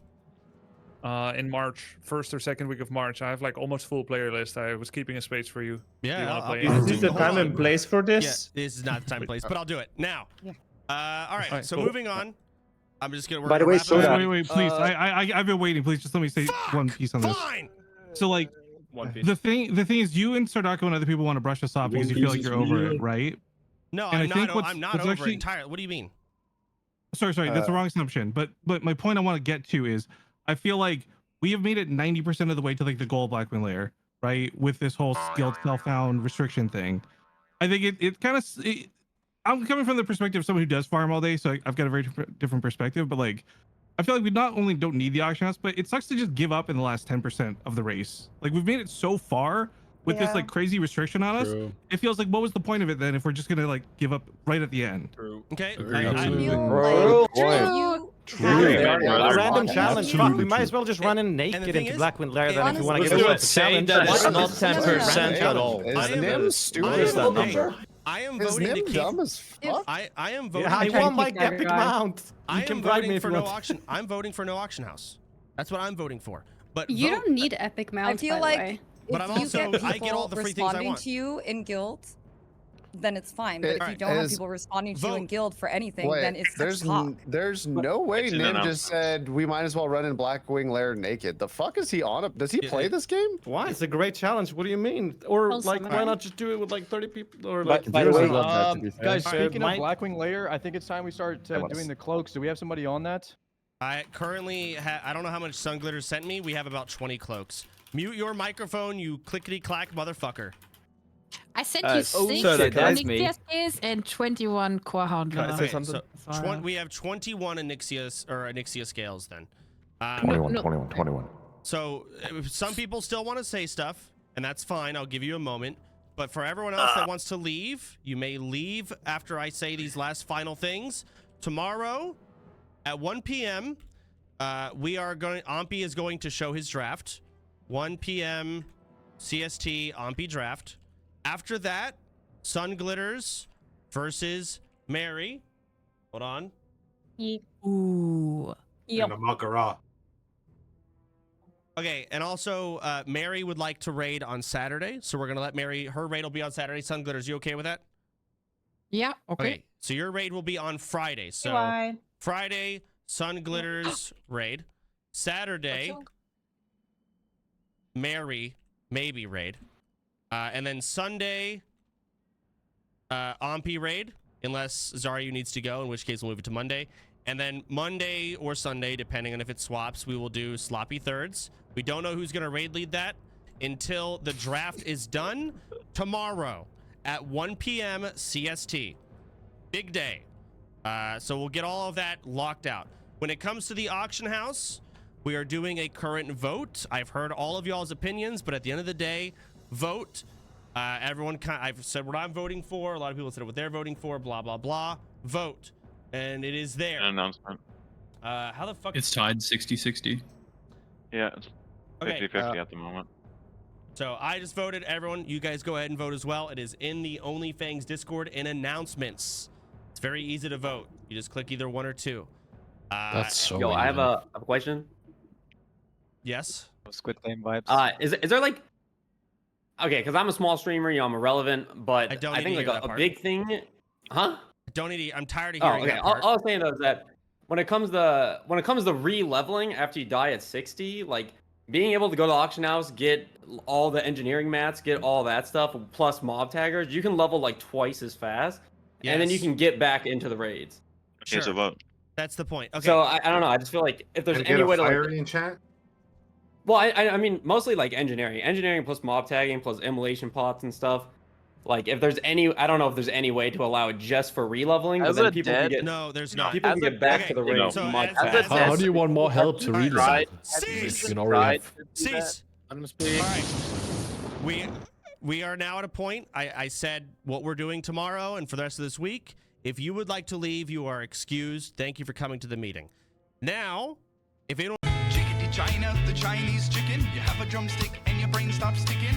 In March, 1st or 2nd week of March. I have like almost full player list. I was keeping a space for you. Do you wanna play in Is it? this the time and place for this? Yeah, this is not the time and place, but I'll do it now. All right, so cool. moving on. I'm just gonna. By the way, Soda. Wait, please. I've been waiting. Please, just let me say one piece on this. Fine. So, like, One piece. the thing is, you and Sardako and other people want to brush us off because you feel like you're over it, right? No, And I'm I think not. what's- I'm not what's over actually- entirely. What do you mean? Sorry, that's the wrong assumption. But my point I want to get to is, I feel like we have made it 90% of the way to like the gold Blackwing layer, right? With this whole skilled self-found restriction thing. I think it kind of. I'm coming from the perspective of someone who does farm all day, so I've got a very different perspective. But like, I feel like we not only don't need the auction house, but it sucks to just give up in the last 10% of the race. Like we've made it so far with this like crazy restriction on us. It feels like what was the point of it then if we're just gonna like give up right at the end? Okay. A random challenge. Fuck, we might as well just run in naked into Blackwing Lair then if we want to give it a saying that it's not 10% at all. Is Nim stupid? What is that number? I am Is voting to Nim keep. dumb as fuck? I am voting. I to want my epic mount. I You can am bribe me voting if for you no want. auction. I'm voting for no auction house. That's what I'm voting for. But You vote- don't need epic mounts. I feel like But if I'm you also- get I get all people the free things I responding want. to you in guild, then it's fine. But if you Alright, don't have is- people responding to you in vote. guild for anything, Wait, then it's there's talk. there's no way It's an Nim announcement. just said we might as well run in Blackwing Lair naked. The fuck is he on? Does he play this game? Why? It's a great challenge. What do you mean? Or Well, like, why sometime. not just do it with like 30 people? Or But like, by the way, Guys, fair. speaking of Might- Blackwing Layer, I think it's time we start doing the cloaks. Do we have somebody on that? I currently I don't know how much Sun Glitter sent me. We have about 20 cloaks. Mute your microphone, you clickety clack motherfucker. I sent you 6 Onyxias and 21 core hound. Okay, so we have 21 Onyxia scales then. 21. So some people still want to say stuff, and that's fine. I'll give you a moment. But for everyone else that wants to leave, you may leave after I say these last final things. Tomorrow at 1 p.m., Ompi is going to show his draft. 1 p.m. CST Ompi draft. After that, Sun Glitters versus Mary. Hold on. Ooh. And a Makara. Okay, and also Mary would like to raid on Saturday, so we're gonna let Mary. Her raid will be on Saturday. Sun Glitters, you okay with that? Yeah. Okay. So your raid will be on Friday. So Bye. Friday, Sun Glitters raid. Saturday, Mary maybe raid, and then Sunday, Ompi raid, unless Zaryu needs to go, in which case we'll move it to Monday. And then Monday or Sunday, depending on if it swaps, we will do sloppy thirds. We don't know who's going to raid lead that until the draft is done tomorrow at 1 p.m. CST. Big day. So we'll get all of that locked out. When it comes to the auction house, we are doing a current vote. I've heard all of y'all's opinions, but at the end of the day, vote. I've said what I'm voting for. A lot of people said what they're voting for. Blah, blah, blah. Vote. And it is there. An announcement. How the fuck? It's tied 60-60. Yeah, it's 50-50 at the moment. So I just voted. Everyone, you guys go ahead and vote as well. It is in the OnlyFangs Discord in announcements. It's very easy to vote. You just click either 1 or 2. That's so Yo, I have a question. Yes. Squid Game vibes. Is there like, okay, because I'm a small streamer, you know, I'm irrelevant, but I don't I need think to like hear a that part. big thing, huh? Don't need. I'm tired of Oh, hearing okay. that part. All I'm saying though is that when it comes to re-leveling after you die at 60, like being able to go to the auction house, get all the engineering mats, get all that stuff, plus mob taggers, you can level like twice as fast, and then you Yes. can get back into the raids. Okay, so vote. That's the point. Okay. So I don't know. I just feel like if there's any way to like, in chat. well, I mean mostly like engineering plus mob tagging plus immolation pots and stuff. Like if there's any, I don't know if there's any way to allow it just for re-leveling, but then people can get No, there's not. people can get back to the raid So much as- faster. How do you want more help to read it? Cease. You can already have... Cease. I'm gonna speak. All right. We are now at a point. I said what we're doing tomorrow and for the rest of this week. If you would like to leave, you are excused. Thank you for coming to the meeting. Now, if anyone... Chickadee China, the Chinese chicken. You have a drumstick and your brain stops sticking.